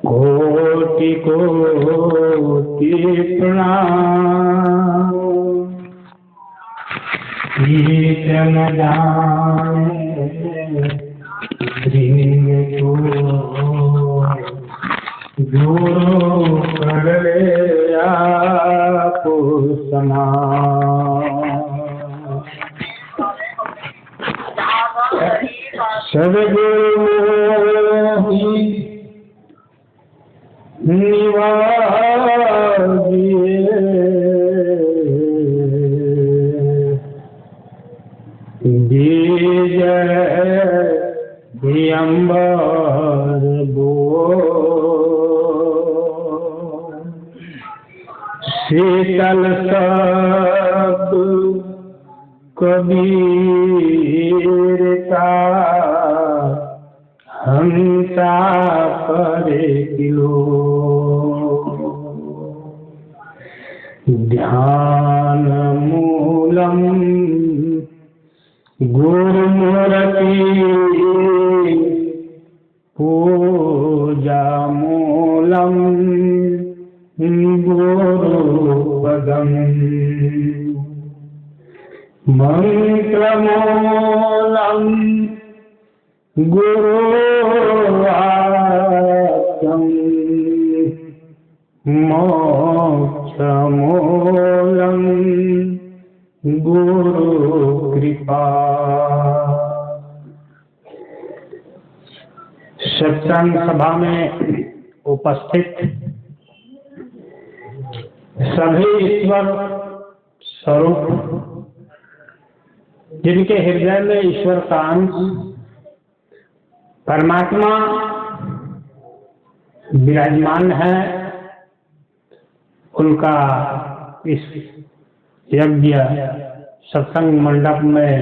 कोटि कोटि प्रणाम। कीर्तन जाने गुरु कर ले आपो समान। सदगुरु निवाजिए बीज दियंबर बो शीतल शब्द कबीर का हंसा करे किलो। ध्यान मूलम गुरुमूर्ति पूजा मूलम गुरुपदम। मंत्र मूलम गुरुवाक्यम मोक्ष मूलम गुरु कृपा। सत्संग सभा में उपस्थित सभी ईश्वर स्वरूप जिनके हृदय में ईश्वर का अंश परमात्मा विराजमान है, उनका इस यज्ञ सत्संग मंडप में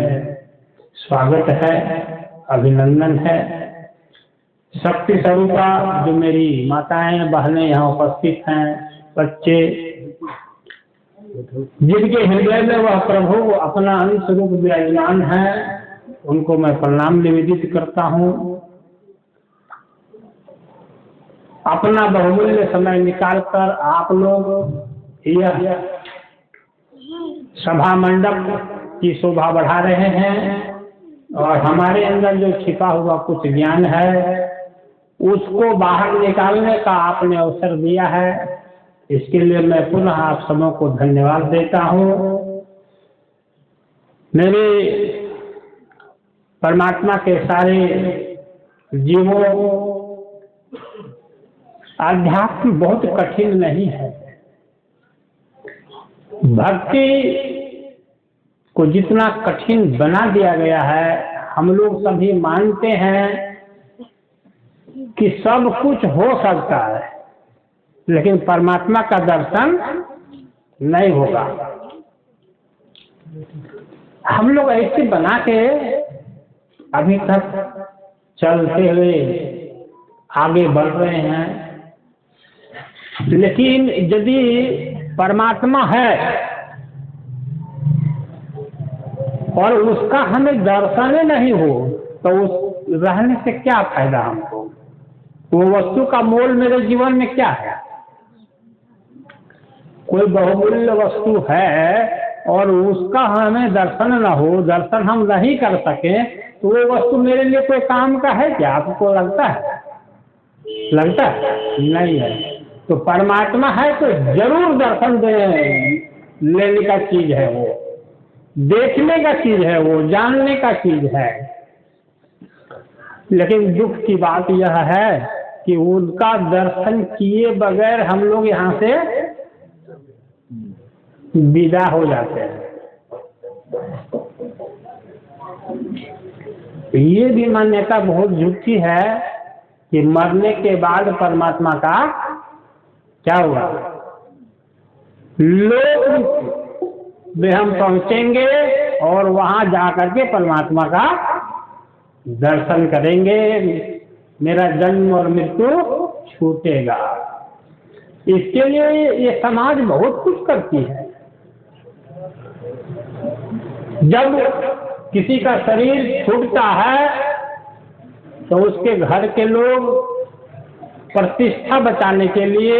स्वागत है, अभिनंदन है। शक्ति स्वरूपा जो मेरी माताएं बहनें यहाँ उपस्थित हैं, बच्चे जिनके हृदय में वह प्रभु अपना अंश रूप विराजमान है, उनको मैं प्रणाम निवेदित करता हूँ। अपना बहुमूल्य समय निकालकर आप लोग यह सभा मंडप की शोभा बढ़ा रहे हैं और हमारे अंदर जो छिपा हुआ कुछ ज्ञान है उसको बाहर निकालने का आपने अवसर दिया है। इसके लिए मैं पुनः आप सबों को धन्यवाद देता हूँ। मेरे परमात्मा के सारे जीवों आध्यात्म बहुत कठिन नहीं है। भक्ति को जितना कठिन बना दिया गया है, हम लोग सभी मानते हैं कि सब कुछ हो सकता है, लेकिन परमात्मा का दर्शन नहीं होगा। हम लोग ऐसे बना के अभी तक चलते हुए आगे बढ़ रहे हैं, लेकिन यदि परमात्मा है और उसका हमें दर्शन नहीं हो तो उस रहने से क्या फायदा हमको? वो वस्तु का मोल मेरे जीवन में क्या है? कोई बहुमूल्य वस्तु है और उसका हमें दर्शन न हो, दर्शन हम नहीं कर सके, तो वो वस्तु मेरे लिए कोई काम का है क्या? आपको लगता है? लगता है? नहीं है। तो परमात्मा है तो जरूर दर्शन लेने का चीज है, वो देखने का चीज है, वो जानने का चीज है। लेकिन दुख की बात यह है कि उनका दर्शन किए बगैर हम लोग यहाँ से विदा हो जाते हैं। ये भी मान्यता बहुत झूठी है कि मरने के बाद परमात्मा का क्या होगा? लोक में हम पहुंचेंगे और वहां जाकर के परमात्मा का दर्शन करेंगे, मेरा जन्म और मृत्यु छूटेगा। इसके लिए ये समाज बहुत कुछ करती है। जब किसी का शरीर छूटता है तो उसके घर के लोग प्रतिष्ठा बचाने के लिए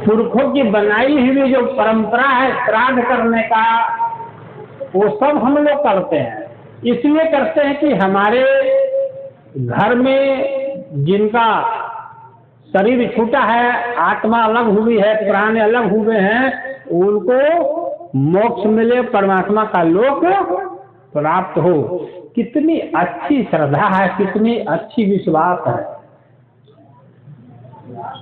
पुरखों की बनाई हुई जो परंपरा है श्राद्ध करने का, वो सब हम लोग करते हैं। इसलिए करते हैं कि हमारे घर में जिनका शरीर छूटा है, आत्मा अलग हुई है, प्राण अलग हुए हैं, उनको मोक्ष मिले, परमात्मा का लोक प्राप्त हो। कितनी अच्छी श्रद्धा है, कितनी अच्छी विश्वास है।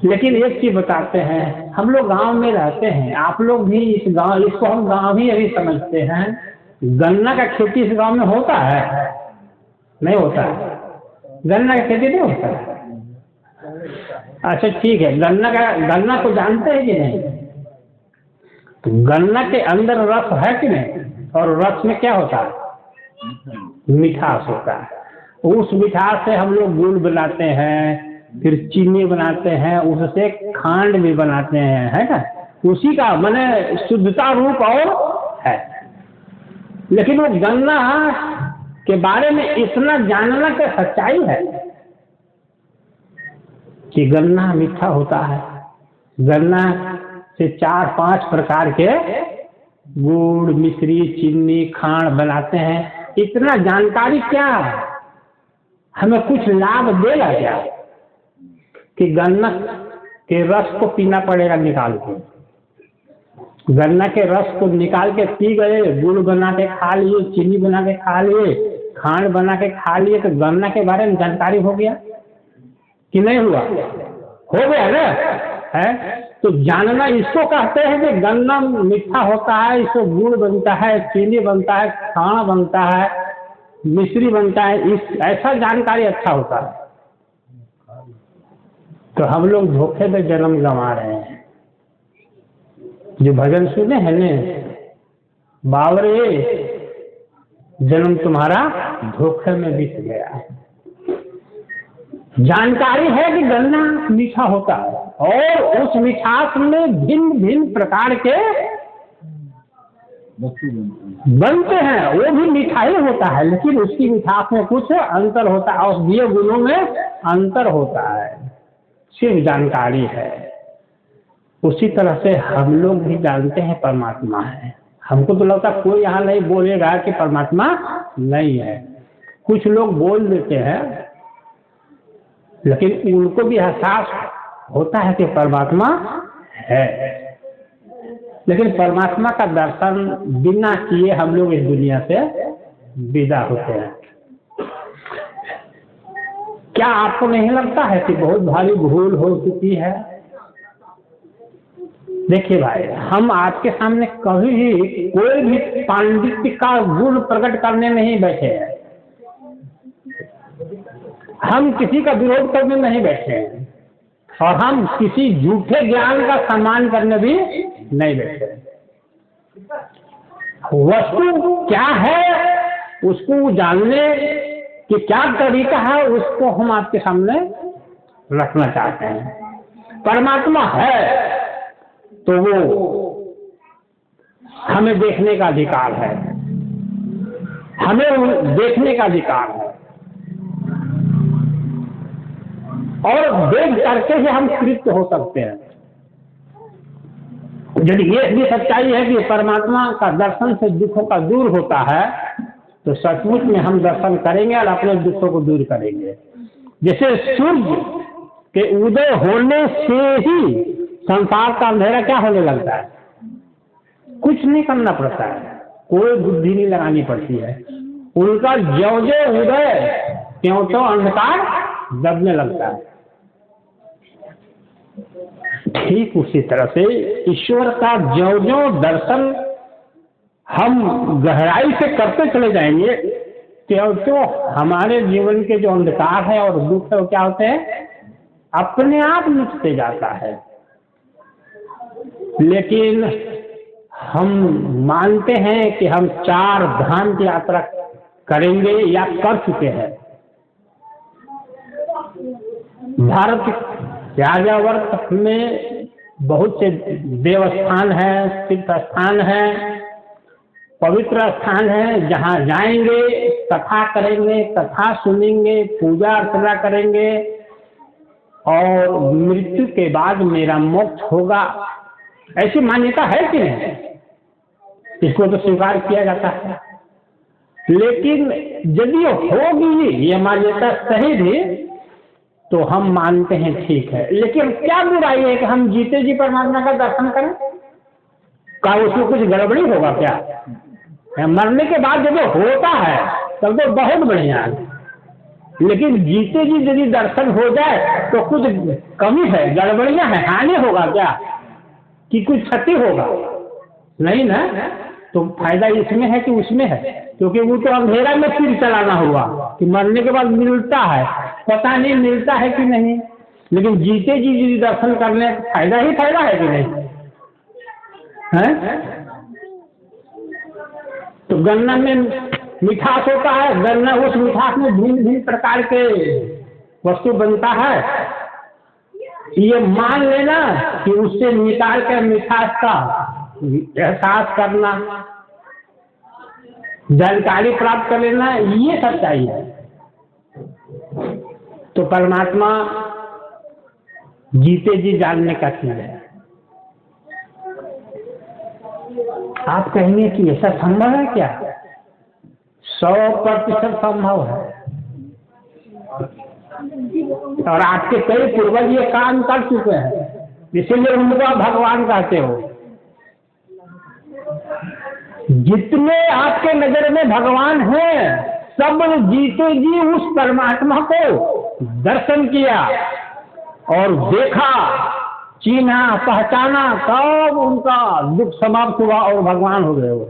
लेकिन एक चीज बताते हैं, हम लोग गांव में रहते हैं, आप लोग भी इस गांव, इसको हम गांव ही अभी समझते हैं। गन्ना का खेती इस गांव में होता है? नहीं होता है। गन्ना का खेती नहीं होता है। अच्छा ठीक है, गन्ना को जानते हैं कि नहीं? तो गन्ना के अंदर रस है कि नहीं? और रस में क्या होता है? मिठास होता है। उस मिठास से हम लोग गुड़ बनाते हैं, फिर चीनी बनाते हैं, उससे खांड भी बनाते हैं, है ना? उसी का माने शुद्धता रूप और है। लेकिन वो गन्ना के बारे में इतना जानना क्या सच्चाई है कि गन्ना मीठा होता है। गन्ना से 4-5 प्रकार के गुड़, मिश्री, चीनी, खांड बनाते हैं। इतना जानकारी क्या हमें कुछ लाभ देगा क्या कि गन्ना के रस को पीना पड़ेगा निकाल के? गन्ना के रस को निकाल के पी गए, गुड़ बना के खा लिए, चीनी बना के खा लिए, खांड बना के खा लिए, तो गन्ना के बारे में जानकारी हो गया कि नहीं हुआ? हो गया ना? है तो जानना इसको कहते हैं कि गन्ना मीठा होता है, इसको गुड़ बनता है, चीनी बनता है, खांड बनता है, मिश्री बनता है। इस ऐसा जानकारी अच्छा होता है। तो हम लोग धोखे में जन्म गंवा रहे हैं। जो भजन सुने हैं ने, बावरे जन्म तुम्हारा धोखे में बीत गया है। जानकारी है कि गन्ना मीठा होता है और उस मिठास में भिन्न भिन्न प्रकार के बनते हैं, वो भी मीठा ही होता है, लेकिन उसकी मिठास में कुछ अंतर होता है, औषधीय गुणों में अंतर होता है। सिर्फ जानकारी है। उसी तरह से हम लोग भी जानते हैं परमात्मा है। हमको तो लगता है कोई यहाँ नहीं बोलेगा कि परमात्मा नहीं है। कुछ लोग बोल देते हैं, लेकिन उनको भी एहसास होता है कि परमात्मा है। लेकिन परमात्मा का दर्शन बिना किए हम लोग इस दुनिया से विदा होते हैं। क्या आपको नहीं लगता है कि बहुत भारी भूल हो चुकी है? देखिए भाई, हम आपके सामने कभी भी कोई भी पांडित्य का गुण प्रकट करने नहीं बैठे हैं। हम किसी का विरोध करने नहीं बैठे हैं और हम किसी झूठे ज्ञान का सम्मान करने भी नहीं बैठे। वस्तु क्या है उसको जानने कि क्या तरीका है, उसको हम आपके सामने रखना चाहते हैं। परमात्मा है तो वो हमें देखने का अधिकार है, हमें देखने का अधिकार है, और देख करके ही हम तृप्त हो सकते हैं। यदि ये भी सच्चाई है कि परमात्मा का दर्शन से दुखों का दूर होता है, तो सचमुच में हम दर्शन करेंगे और अपने दुखों को दूर करेंगे। जैसे सूर्य के उदय होने से ही संसार का अंधेरा क्या होने लगता है? कुछ नहीं करना पड़ता है, कोई बुद्धि नहीं लगानी पड़ती है। उनका ज्यों ज्यों उदय त्यों त्यों अंधकार दबने लगता है। ठीक उसी तरह से ईश्वर का ज्यों ज्यों दर्शन हम गहराई से करते चले जाएंगे, त्यों त्यों हमारे जीवन के जो अंधकार है और दुख है वो क्या होते हैं? अपने आप मिटते जाता है। लेकिन हम मानते हैं कि हम 4 धाम की यात्रा करेंगे या कर चुके हैं। भारत के आर्यावर्त में बहुत से देवस्थान हैं, तीर्थ स्थान हैं, पवित्र स्थान है, जहाँ जाएंगे, कथा करेंगे, कथा सुनेंगे, पूजा अर्चना करेंगे और मृत्यु के बाद मेरा मोक्ष होगा, ऐसी मान्यता है कि नहीं? इसको तो स्वीकार किया जाता है। लेकिन यदि होगी ये मान्यता सही भी तो हम मानते हैं, ठीक है। लेकिन क्या बुराई है कि हम जीते जी परमात्मा का दर्शन करें? क्या उसमें कुछ गड़बड़ी होगा क्या? मरने के बाद जब होता है तब तो बहुत बढ़िया है, लेकिन जीते जी यदि दर्शन हो जाए तो कुछ कमी है, गड़बड़ियां है, हानि होगा क्या? कि कुछ क्षति होगा? नहीं ना। तो फायदा इसमें है कि उसमें है? क्योंकि वो तो अंधेरा में फिर चलाना हुआ कि मरने के बाद मिलता है, पता नहीं मिलता है कि नहीं। लेकिन जीते जी यदि दर्शन करने फायदा ही फायदा है कि नहीं है? तो गन्ना में मिठास होता है, गन्ना उस मिठास में भिन्न भिन्न प्रकार के वस्तु बनता है। ये मान लेना कि उससे निकाल कर मिठास का एहसास करना, जानकारी प्राप्त कर लेना, ये सच्चाई है। तो परमात्मा जीते जी जानने का चीज है। आप कहेंगे कि ऐसा संभव है क्या? 100% संभव है। और आपके कई पूर्वज ये काम कर चुके हैं, इसीलिए उनका भगवान कहते हो। जितने आपके नजर में भगवान हैं, सब जीते जी उस परमात्मा को दर्शन किया और देखा, चीना, पहचाना, तब उनका दुख समाप्त हुआ और भगवान हो गए वो।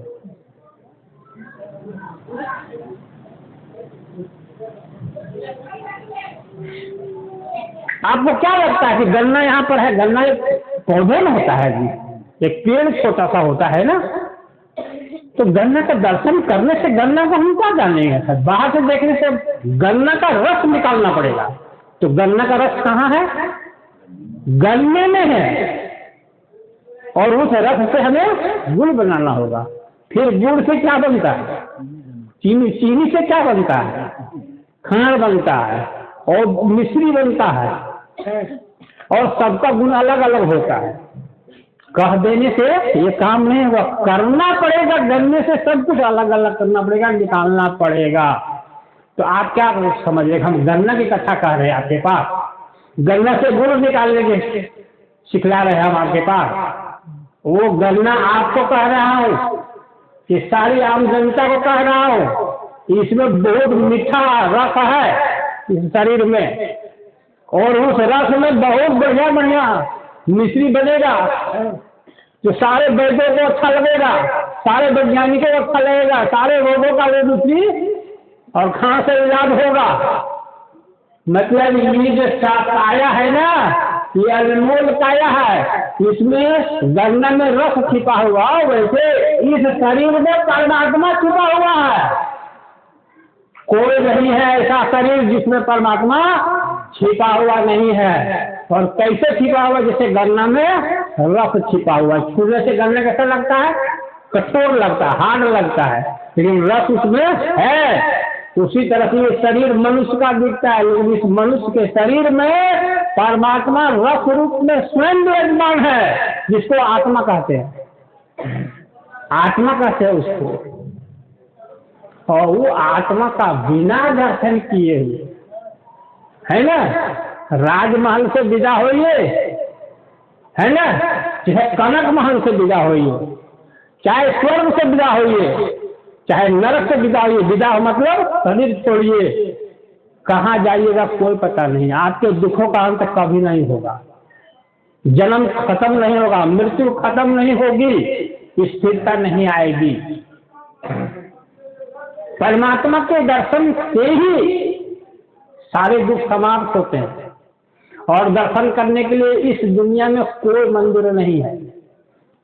आपको क्या लगता है कि गन्ना यहाँ पर है? गन्ना एक पौधे में होता है जी, एक पेड़ छोटा सा होता है ना। तो गन्ना का दर्शन करने से गन्ना को हम क्या जानेंगे? बाहर से देखने से गन्ना का रस निकालना पड़ेगा। तो गन्ना का रस कहाँ है? गन्ने में है। और उस रस से हमें गुड़ बनाना होगा। फिर गुड़ से क्या बनता है? चीनी। चीनी से क्या बनता है? खांड बनता है और मिश्री बनता है। और सबका गुण अलग अलग होता है। कह देने से ये काम नहीं होगा, करना पड़ेगा। गन्ने से सब कुछ अलग अलग करना पड़ेगा, निकालना पड़ेगा। तो आप क्या समझ रहे? हम गन्ना की कथा कह रहे हैं आपके पास, गन्ना से गुड़ निकालने के सिखला रहे हैं हम आपके पास। वो गन्ना आपको कह रहा हूँ कि सारी आम जनता को कह रहा हूँ, इसमें बहुत मीठा रस है इस शरीर में, और उस रस में बहुत बढ़िया बढ़िया मिश्री बनेगा जो सारे वैद्यों को अच्छा लगेगा, सारे वैज्ञानिकों को अच्छा लगेगा, सारे रोगों का वो मिश्री और खां से इलाज होगा। मतलब ये जो काया है ना, ये अनमोल काया है, इसमें गन्ना में रस छिपा हुआ, वैसे इस शरीर में परमात्मा छिपा हुआ है। कोई नहीं है ऐसा शरीर जिसमें परमात्मा छिपा हुआ नहीं है। और कैसे छिपा हुआ? जैसे गन्ना में रस छिपा हुआ। छूने से गन्ना कैसा लगता है? कठोर लगता है, हार्ड लगता है, लेकिन रस उसमें है। उसी तरह से ये शरीर मनुष्य का दिखता है, लेकिन इस मनुष्य के शरीर में परमात्मा रस रूप में स्वयं विराजमान है, जिसको आत्मा कहते हैं। आत्मा कहते हैं उसको। और वो आत्मा का बिना दर्शन किए हुए है ना, राजमहल से विदा होइए, है ना, चाहे कनक महल से विदा होइए, चाहे स्वर्ग से विदा होइए, चाहे नरक से विदा होइए। विदा मतलब शरीर छोड़िए, कहाँ जाइएगा कोई पता नहीं। आपके दुखों का अंत कभी नहीं होगा, जन्म खत्म नहीं होगा, मृत्यु खत्म नहीं होगी, स्थिरता नहीं आएगी। परमात्मा के दर्शन से ही सारे दुख समाप्त होते हैं। और दर्शन करने के लिए इस दुनिया में कोई मंदिर नहीं है।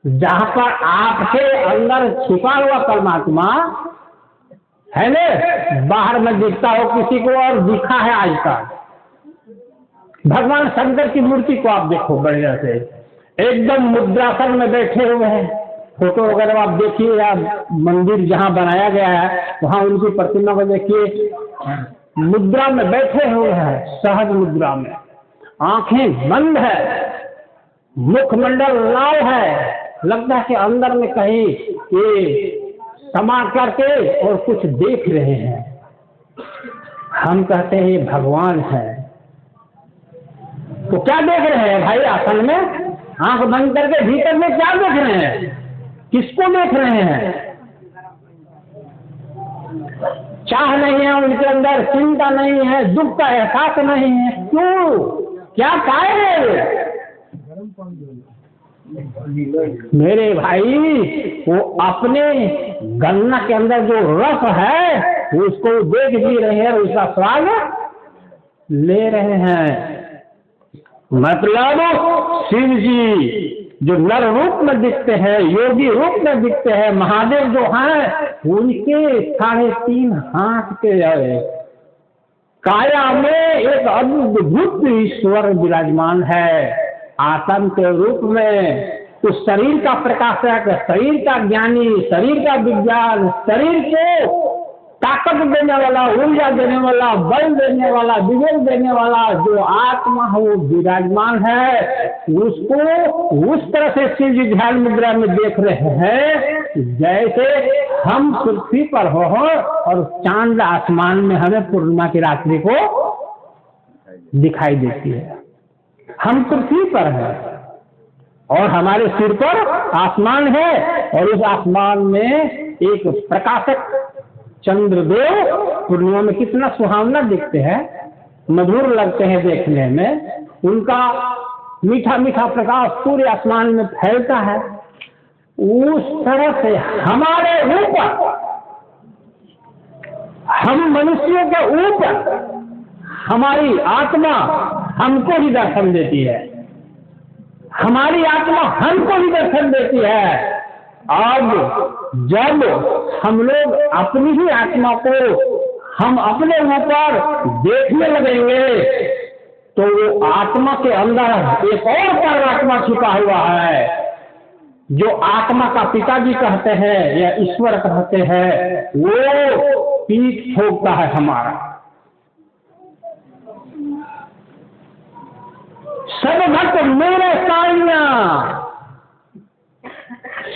जहाँ पर आपके अंदर छिपा हुआ परमात्मा है ना, बाहर में दिखता हो किसी को और दिखा है आज तक। भगवान शंकर की मूर्ति को आप देखो बढ़िया से, एकदम मुद्रासन में बैठे हुए हैं। फोटो वगैरह आप देखिए, या मंदिर जहाँ बनाया गया है वहाँ उनकी प्रतिमा को देखिए, मुद्रा में बैठे हुए हैं, सहज मुद्रा में, आंखें बंद है, मुखमंडल लाल है, लगता है कि अंदर में कहीं ये समा करके और कुछ देख रहे हैं। हम कहते हैं ये भगवान है। तो क्या देख रहे हैं भाई आसन में? आंख बंद करके भीतर में क्या देख रहे हैं? किसको देख रहे हैं? चाह नहीं है उनके अंदर, चिंता नहीं है, दुख का एहसास नहीं है। क्यों? क्या पाए हैं? मेरे भाई, वो अपने गन्ना के अंदर जो रस है उसको देख भी रहे हैं, उसका स्वाद ले रहे हैं। मतलब शिव जी जो नर रूप में दिखते हैं, योगी रूप में दिखते हैं, महादेव जो हैं उनके 3.5 हाथ के काया में एक अद्भुत ईश्वर विराजमान है। आसन के रूप में उस शरीर का प्रकाशक, शरीर का ज्ञानी, शरीर का विज्ञान, शरीर को ताकत देने वाला, ऊर्जा देने वाला, बल देने वाला, विवेक देने वाला जो आत्मा है वो विराजमान है। उसको उस तरह से शिव जी ध्यान मुद्रा में देख रहे हैं जैसे हम पृथ्वी पर हो और चांद आसमान में हमें पूर्णिमा की रात्रि को दिखाई देती है। हम पृथ्वी पर हैं और हमारे सिर पर आसमान है, और उस आसमान में एक प्रकाशक चंद्रदेव पूर्णिमा में कितना सुहावना दिखते हैं, मधुर लगते हैं देखने में। उनका मीठा मीठा प्रकाश पूरे आसमान में फैलता है। उस तरह से हमारे ऊपर, हम मनुष्यों के ऊपर हमारी आत्मा हमको ही दर्शन देती है, हमारी आत्मा हमको ही दर्शन देती है। अब जब हम लोग अपनी ही आत्मा को हम अपने ऊपर देखने लगेंगे तो वो आत्मा के अंदर एक और परमात्मा छिपा हुआ है, जो आत्मा का पिताजी कहते हैं या ईश्वर कहते हैं, वो पीठ ठोकता है हमारा। सब भक्त मेरे साइयां,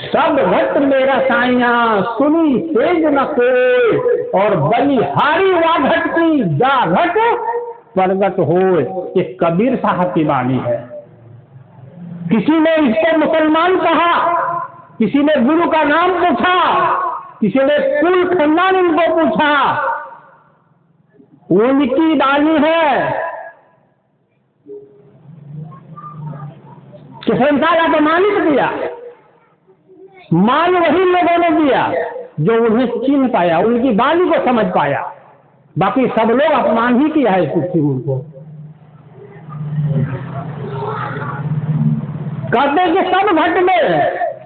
सब भक्त मेरा साइयां, सुनी सेज न कोई, और बलिहारी वाघट की जा घट प्रगट होए। ये कबीर साहब की वाणी है। किसी ने इसको मुसलमान कहा, किसी ने गुरु का नाम पूछा, किसी ने कुल खानदान इनको पूछा, उनकी वाणी है। संसार को मालिक दिया, मान वही लोगों ने दिया जो उन्हें चिन्ह पाया, उनकी वाणी को समझ पाया। बाकी सब लोग अपमान ही किया है इस पृथ्वी को। कहते हैं कि सब घट में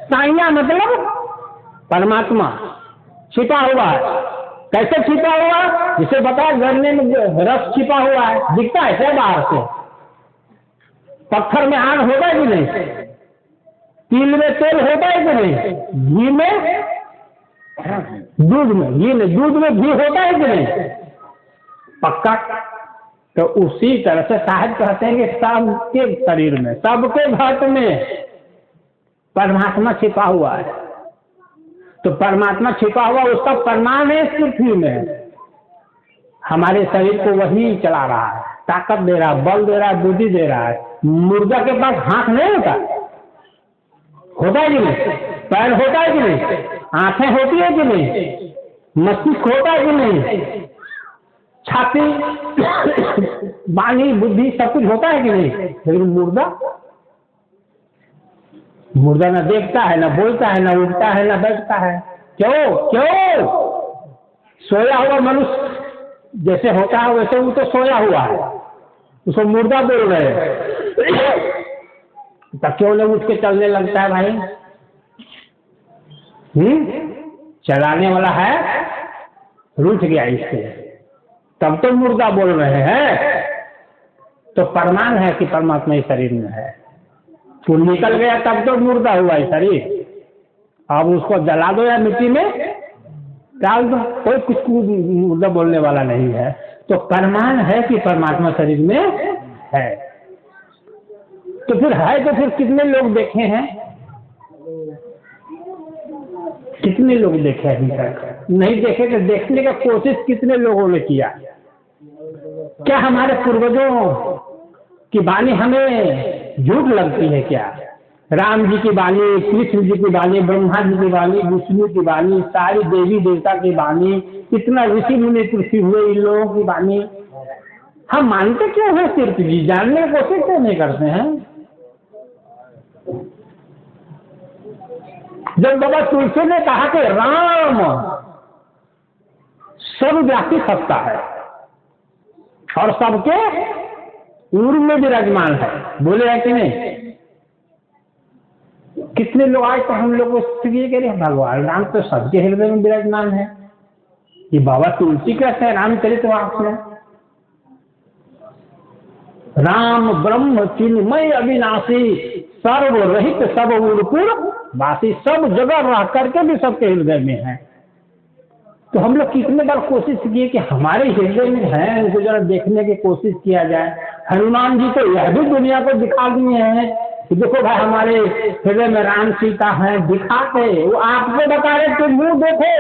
साइया मतलब परमात्मा छिपा हुआ है। कैसे छिपा हुआ? जिसे बताया गन्ने में रस छिपा हुआ है, दिखता है क्या बाहर से? पत्थर में आग होता है कि नहीं? तिल में तेल होता है कि नहीं? घी में, दूध में, घी में, दूध में घी होता है कि नहीं? पक्का। तो उसी तरह से साहब कहते हैं कि सबके शरीर में, सबके घट में परमात्मा छिपा हुआ है। तो परमात्मा छिपा हुआ, उसका प्रमाण है इस पृथ्वी में। हमारे शरीर को वही चला रहा है, ताकत दे रहा है, बल दे रहा है, बुद्धि दे रहा है। मुर्गा के पास हाथ नहीं होता, होता है कि नहीं? पैर होता है कि नहीं? आंखें होती है कि नहीं? मस्तिष्क होता है कि नहीं? छाती, वाणी, बुद्धि सब कुछ होता है कि नहीं? लेकिन मुर्दा ना देखता है, ना बोलता है, ना उठता है, ना बैठता है। क्यों? सोया हुआ मनुष्य जैसे होता है वैसे वो तो सोया हुआ है, उसको मुर्दा बोल रहे हैं। तब क्यों नहीं उठ के चलने लगता है भाई? चलाने वाला है, रूठ गया इससे, तब तो मुर्दा बोल रहे हैं। तो प्रमाण है कि परमात्मा इस शरीर में है। वो निकल गया तब तो मुर्दा हुआ है शरीर। अब उसको जला दो या मिट्टी में डाल दो, कोई कुछ मुर्दा बोलने वाला नहीं है। तो प्रमाण है कि परमात्मा शरीर में है। तो फिर कितने लोग देखे हैं? कितने लोग देखे अभी तक? नहीं देखे तो देखने का कोशिश कितने लोगों ने किया? क्या हमारे पूर्वजों की वाणी हमें झूठ लगती है क्या? राम जी की वाणी, कृष्ण जी की वाणी, ब्रह्मा जी की वाणी, विष्णु की वाणी, सारी देवी देवता की वाणी, कितना ऋषि मुनि पृथ्वी हुए इन लोगों की वाणी, हम मानते क्यों हैं? सिर्फ जी जानने की कोशिश क्यों नहीं करते हैं? जब बाबा तुलसी ने कहा कि राम सर्वव्यापी सत्ता है और सबके उर में विराजमान है, बोले है कि नहीं? कितने लोग आज तो हम लोग भगवान राम तो सबके हृदय में विराजमान है। ये बाबा तुलसी कहते हैं रामचरितमानस में, राम ब्रह्म चिन्मय अविनाशी सर्व रहित सब उर्पुर वासी, सब जगह रह करके भी सबके हृदय में है। तो हम लोग कितने बार कोशिश किए कि हमारे हृदय में है, उनको जरा देखने की कोशिश किया जाए। हनुमान जी तो यह भी दुनिया को दिखा दिए हैं कि देखो भाई हमारे हृदय में राम सीता है, दिखाते। वो आपको बता रहे तुम मुंह देखो,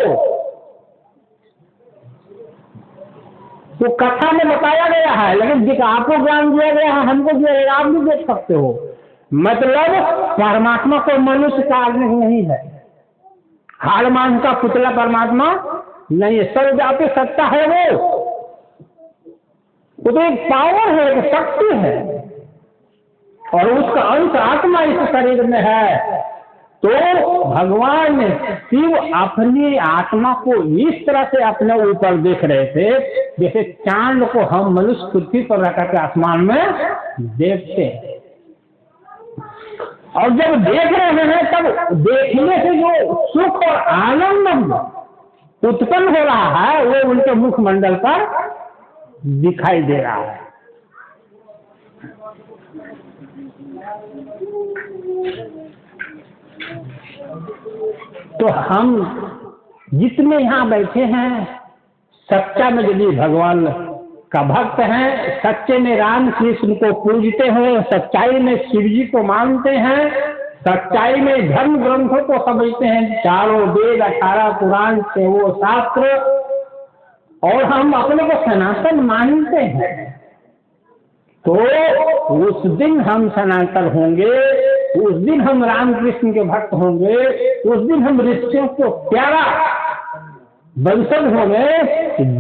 वो कथा में बताया गया है, लेकिन आपको ज्ञान दिया गया है, हमको दिया गया, आप भी देख सकते हो। मतलब परमात्मा को मनुष्य का नहीं है, हाड़ मांस का पुतला परमात्मा नहीं है, सर्वव्यापी सत्ता है। वो तो एक पावर है, एक शक्ति है, और उसका अंश आत्मा इस शरीर में है। तो भगवान शिव अपनी आत्मा को इस तरह से अपने ऊपर देख रहे थे जैसे चांद को हम मनुष्य पृथ्वी पर रह करके आसमान में देखते हैं। और जब देख रहे हैं तब देखने से जो सुख और आनंद उत्पन्न हो रहा है वो उनके मुखमंडल पर दिखाई दे रहा है। तो हम जितने यहाँ बैठे हैं सच्चा में यदि भगवान का भक्त हैं, सच्चे में राम कृष्ण को पूजते हैं, सच्चाई में शिव जी को मानते हैं, सच्चाई में धर्म ग्रंथों को समझते हैं, चारों वेद 18 पुराण से वो शास्त्र, और हम अपने को सनातन मानते हैं, तो उस दिन हम सनातन होंगे, उस दिन हम राम कृष्ण के भक्त होंगे, उस दिन हम ऋषियों को प्यारा वंशज होंगे,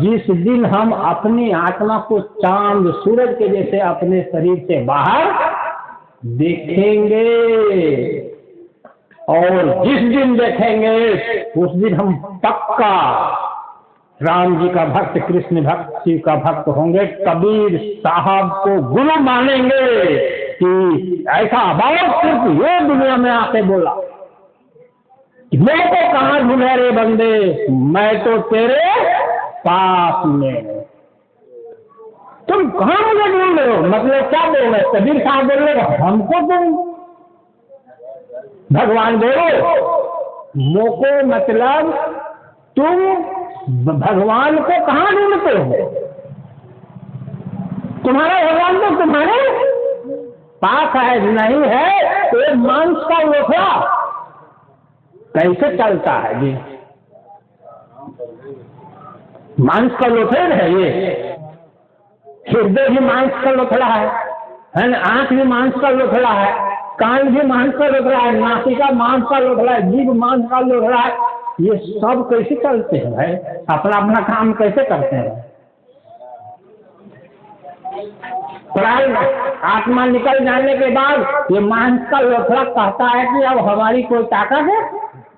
जिस दिन हम अपनी आत्मा को चांद सूरज के जैसे अपने शरीर से बाहर देखेंगे। और जिस दिन देखेंगे उस दिन हम पक्का राम जी का भक्त, कृष्ण भक्त, शिव का भक्त होंगे। कबीर साहब को गुरु मानेंगे कि ऐसा बात सिर्फ ये दुनिया में आके बोला, मैं तो कहाँ ढूंढे रे बंदे, मैं तो तेरे पास में। तुम कहाँ मुझे ढूंढ रहे हो? मतलब क्या बोल रहे? कबीर साहब बोल रहे हमको तुम भगवान बोलो, मोको मतलब तुम भगवान को कहाँ ढूंढते हो? तुम्हारा भगवान तो तुम्हारे पास है, नहीं है तो एक मांस का लोथड़ा कैसे चलता है जी? मांस का लोथड़ा है ये, हृदय भी मांस का लोथड़ा है ना? आंख भी मांस का लोथड़ा है, कान भी मांस का लोथड़ा है, नासिका मांस का लोथड़ा है, जीभ मांस का लोथड़ा है। ये सब कैसे चलते हैं भाई? अपना अपना काम कैसे करते हैं? प्राण आत्मा निकल जाने के बाद ये मांस का लोथड़ा कहता है कि अब हमारी कोई ताकत है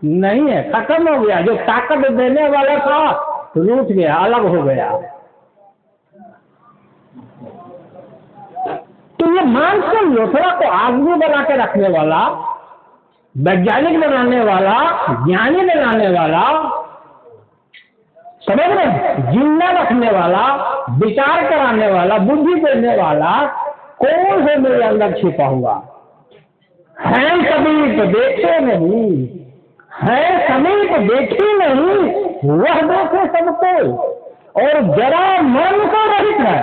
नहीं है, खत्म हो गया। जो ताकत देने वाला था रूठ गया, अलग हो गया। तो ये मांस के लोथड़ा को आदमी बना के रखने वाला, वैज्ञानिक बनाने वाला, ज्ञानी बनाने वाला, समझ रहे, जिंदा रखने वाला, विचार कराने वाला, बुद्धि देने वाला कौन है मेरे अंदर छिपा हुआ? है समीप देखे नहीं, है समीप देखे नहीं, वह देखे सबको, और जरा मन को रहित है,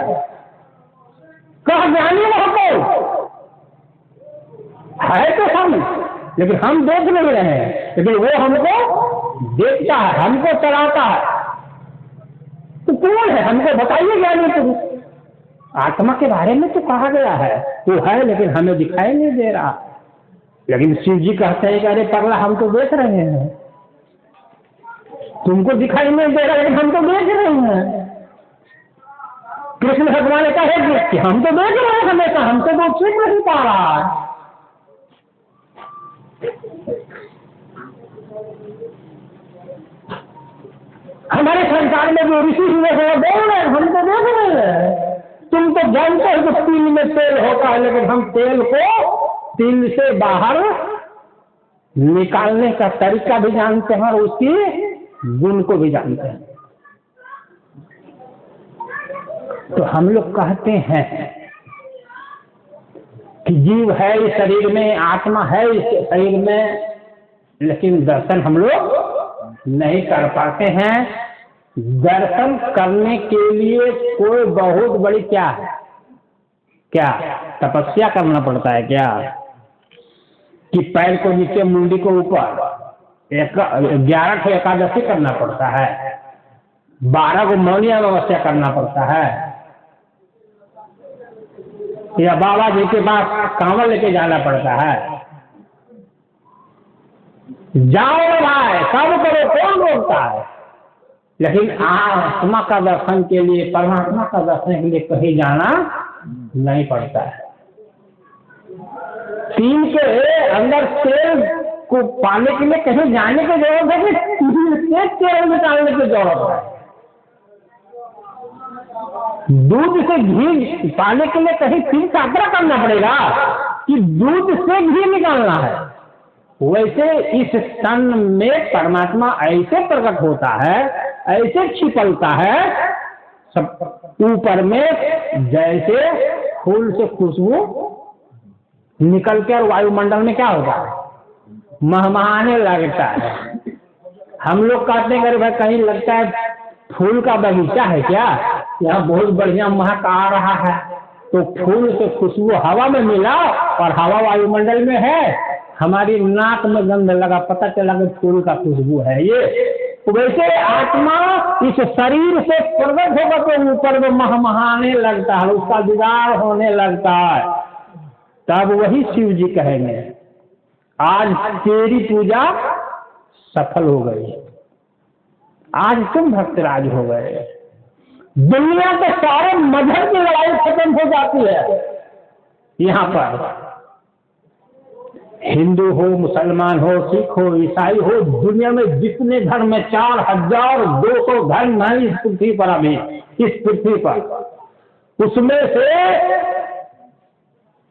कह जाने वह को। है तो हम, लेकिन हम देख नहीं रहे हैं, लेकिन वो हमको देखता है, हमको चलाता है। तो कौन है, हमको बताइए ज्ञानी पुरुष। आत्मा के बारे में तो कहा गया है, वो है लेकिन हमें दिखाई नहीं दे रहा। लेकिन शिव जी कहते हैं कि अरे पगला, हम तो देख रहे हैं, तुमको दिखाई नहीं दे रहा लेकिन हम तो देख रहे हैं। कृष्ण भगवान ने कहा कि हम तो देख रहे हैं हमेशा, हमको तो छूट नहीं पा रहा है। हमारे संसार में जो ऋषि हुए हैं बोल रहे, हम तो देख रहे हैं। तुम तो जानते हो कि तिल में तेल होता है, लेकिन हम तेल को तिल से बाहर निकालने का तरीका भी जानते हैं और उसकी गुण को भी जानते हैं। तो हम लोग कहते हैं कि जीव है इस शरीर में, आत्मा है इस शरीर में, लेकिन दर्शन हम लोग नहीं कर पाते हैं। दर्शन करने के लिए कोई बहुत बड़ी क्या तपस्या करना पड़ता है क्या, कि पैर को नीचे मुंडी को ऊपर 11 को एकादशी करना पड़ता है, 12 को मौनी अमावस्या करना पड़ता है, या बाबा जी के पास कांवड़ लेके जाना पड़ता है। जाओ भाई, सब करो, कौन रोकता है। लेकिन आत्मा का दर्शन के लिए, परमात्मा का दर्शन के लिए कहीं जाना नहीं पड़ता है। तीन के अंदर तेल को पाने के लिए कहीं जाने की जरूरत है कि तेल निकालने की जरूरत है। दूध से घी पाने के लिए कहीं फिर यात्रा करना पड़ेगा कि दूध से घी निकालना है। वैसे इस तन में परमात्मा ऐसे प्रकट होता है, ऐसे छिपलता है सब ऊपर में, जैसे फूल से खुशबू निकल के और वायुमंडल में क्या होगा, महमाने लगता है। हम लोग कहते हैं अरे भाई कहीं लगता है फूल का बगीचा है क्या, यहाँ बहुत बढ़िया महक आ रहा है। तो फूल से खुशबू हवा में मिला और हवा वायुमंडल में है, हमारी नाक में गंध लगा, पता चला कि फूल का खुशबू है ये। वैसे आत्मा इस शरीर से प्रकट होगा तो ऊपर में महमहाने लगता है, उसका दीदार होने लगता है। तब वही शिव जी कहेंगे आज तेरी पूजा सफल हो गई, आज तुम भक्तराज हो गए। दुनिया के सारे मजहब की लड़ाई खत्म हो जाती है। यहाँ पर हिंदू हो, मुसलमान हो, सिख हो, ईसाई हो, दुनिया में जितने धर्म में 4200 धर्म हैं इस पृथ्वी पर, अभी इस पृथ्वी पर, उसमें से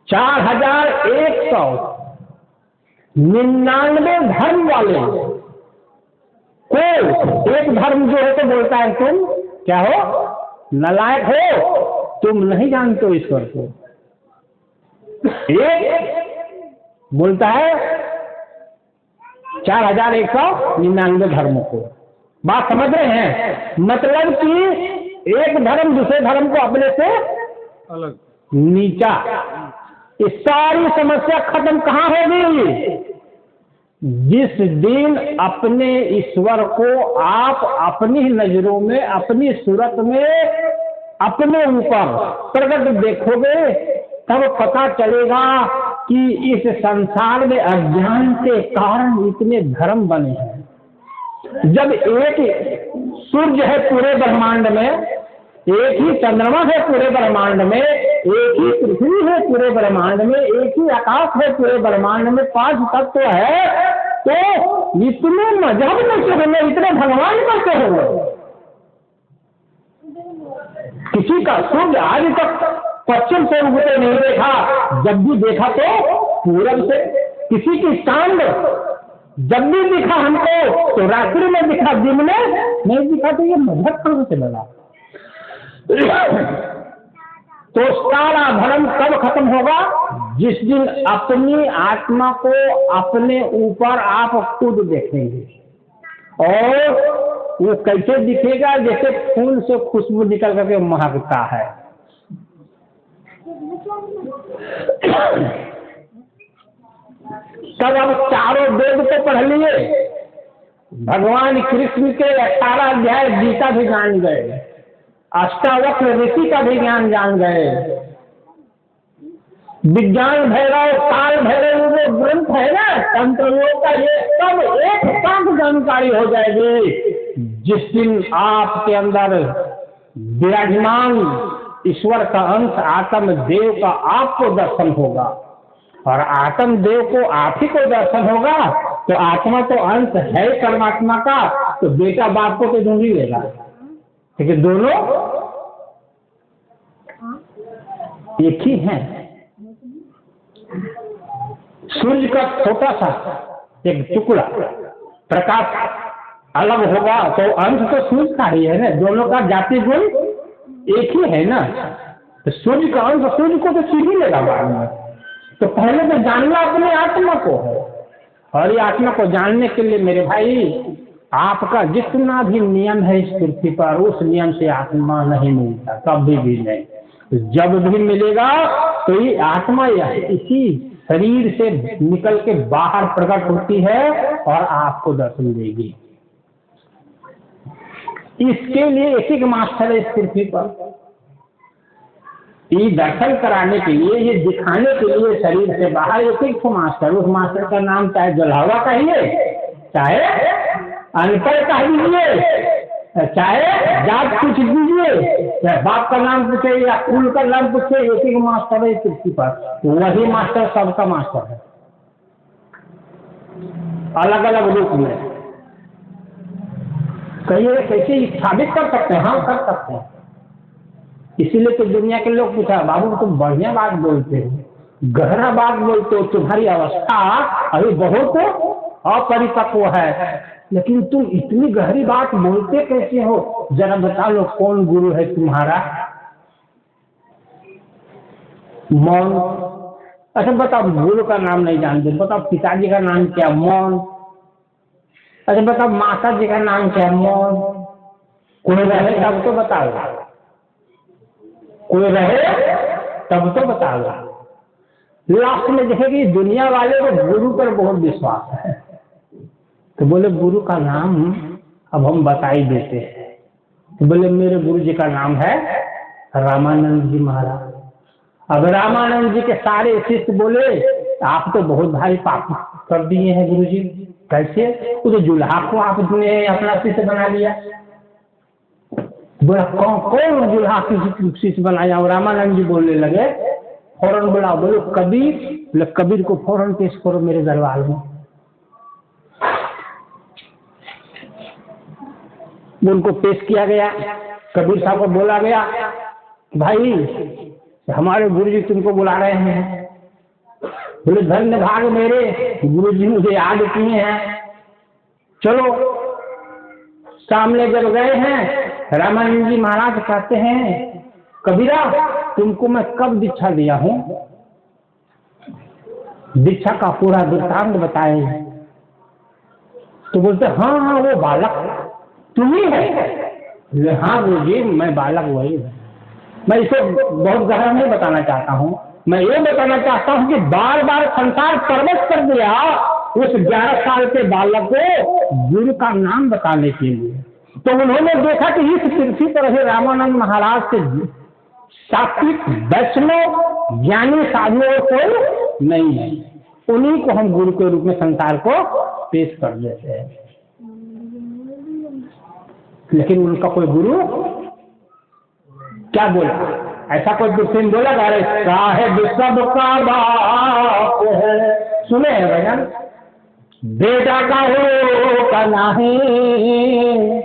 4199 धर्म वाले कोई एक धर्म जो है तो बोलता है तुम क्या हो, नालायक हो, तुम नहीं जानते हो ईश्वर को। एक बोलता है 4199 धर्मों को। बात समझ रहे हैं? मतलब कि एक धर्म दूसरे धर्म को अपने से अलग नीचा। इस सारी समस्या खत्म कहाँ होगी? जिस दिन अपने ईश्वर को आप अपनी नजरों में, अपनी सूरत में, अपने ऊपर प्रकट देखोगे, तब पता चलेगा कि इस संसार में अज्ञान के कारण इतने धर्म बने हैं। जब एक सूर्य है पूरे ब्रह्मांड में, एक ही चंद्रमा है पूरे ब्रह्मांड में, एक ही पृथ्वी है पूरे ब्रह्मांड में, एक ही आकाश है पूरे ब्रह्मांड में, 5 तत्व है, तो इतने मजहब कैसे होंगे, इतने भगवान कैसे होंगे? किसी का सूर्य आज तक पश्चिम से उगते नहीं देखा, जब भी देखा तो पूरब से। किसी की चांद जब भी दिखा हमको तो रात्रि में दिखा, दिन में नहीं दिखा। तो ये मजहब कहां से लगा? तो सारा धर्म कब खत्म होगा? जिस दिन अपनी आत्मा को अपने ऊपर आप खुद देखेंगे, और वो कैसे दिखेगा, जैसे फूल से खुशबू निकल करके महकता है। तब अब चारों वेद को पढ़ लिए, भगवान कृष्ण के 18 अध्याय गीता भी जान गए, अष्टावक्र ऋषि का भी ज्ञान जान गए, विज्ञान भैरव काल भैरव जो ग्रंथ है ना तंत्र योग का, ये सब एक साथ जानकारी हो जाएगी जिस दिन आपके अंदर विराजमान ईश्वर का अंश आत्म देव का आपको दर्शन होगा, और आत्म देव को आप ही को दर्शन होगा। तो आत्मा तो अंश है परमात्मा का, तो बेटा बाप को तो ढूंढ ही लेगा, क्योंकि दोनों एक ही हैं। सूर्य का छोटा सा एक टुकड़ा प्रकाश अलग होगा तो अंश तो सूर्य का ही है ना, दोनों का जाति गुण एक ही है ना, तो सूर्य का अंश सूर्य को तो छीन ही लेगा बाद में। तो पहले तो जानना अपने आत्मा को है, और ये आत्मा को जानने के लिए मेरे भाई आपका जितना भी नियम है इस पृथ्वी पर, उस नियम से आत्मा नहीं मिलता, कभी भी नहीं। जब भी मिलेगा तो ये आत्मा इसी शरीर से निकल के बाहर प्रकट होती है और आपको दर्शन देगी। इसके लिए एक एक मास्टर है इस पृथ्वी पर, ये दर्शन कराने के लिए, ये दिखाने के लिए शरीर से बाहर एक एक मास्टर। उस मास्टर का नाम चाहे जलावा कहिए, चाहे अनपढ़ कह दीजिए, चाहे जात पूछ दीजिए, चाहे बाप का नाम पूछे या कुल का नाम पूछे, एक एक मास्टर है पृथ्वी पर, वही मास्टर सबका मास्टर है, अलग अलग रूप में। कहिए कैसे साबित कर सकते हैं? हाँ कर सकते हैं। इसीलिए तो दुनिया के लोग पूछा, बाबू तुम बढ़िया बात बोलते हो, गहरा बात बोलते हो, तुम्हारी अवस्था अभी बहुत अपरिपक्व है, लेकिन तुम इतनी गहरी बात बोलते कैसे हो? जरा बता लो कौन गुरु है तुम्हारा? मौन। अच्छा बताओ गुरु का नाम नहीं जानते, बताओ पिताजी का नाम क्या? मौन। अच्छा बताओ माता जी का नाम क्या? मौन। कोई रहे तब तो बताओ, कोई रहे तब तो बताओ। लास्ट में देखेगी दुनिया वाले को गुरु पर बहुत विश्वास है, तो बोले गुरु का नाम अब हम बता ही देते हैं। तो बोले मेरे गुरु जी का नाम है रामानंद जी महाराज। अब रामानंद जी के सारे शिष्य बोले आप तो बहुत भारी पाप कर दिए हैं गुरु जी। कैसे? उस जुल्हा को आपने अपना शिष्य बना लिया। बोला कौन जुल्हा की शिष्य बनाया? और रामानंद जी बोलने लगे, फौरन बोला, बोलो कबीर। बोले कबीर को फौरन पेश करो मेरे दरबार में। उनको पेश किया गया। कबीर साहब को बोला गया भाई हमारे गुरु जी तुमको बुला रहे हैं। बोले धन्य भाग मेरे, गुरु जी मुझे याद किए हैं। चलो सामने जब गए हैं, रामानंद जी महाराज कहते हैं कबीरा तुमको मैं कब दीक्षा दिया हूं? दीक्षा का पूरा वृत्तांत बताए। तो बोलते हाँ हाँ वो बालक तुम ही है। हाँ गुरु जी मैं बालक वही है। मैं इसे बहुत गहरा नहीं बताना चाहता हूँ, मैं ये बताना चाहता हूँ कि बार बार संसार परवश कर दिया उस 11 साल के बालक को गुरु का नाम बताने के लिए। तो उन्होंने देखा कि इस पृथ्वी पर रामानंद महाराज से सात्विक वैष्णव ज्ञानी साधु और कोई नहीं है, उन्हीं को हम गुरु के रूप में संसार को पेश कर देते हैं। लेकिन उनका कोई गुरु क्या बोला? ऐसा कोई दूसरे बोला अरे साहेब सबका बाप है। सुने हैं भजन, बेटा का हो का नहीं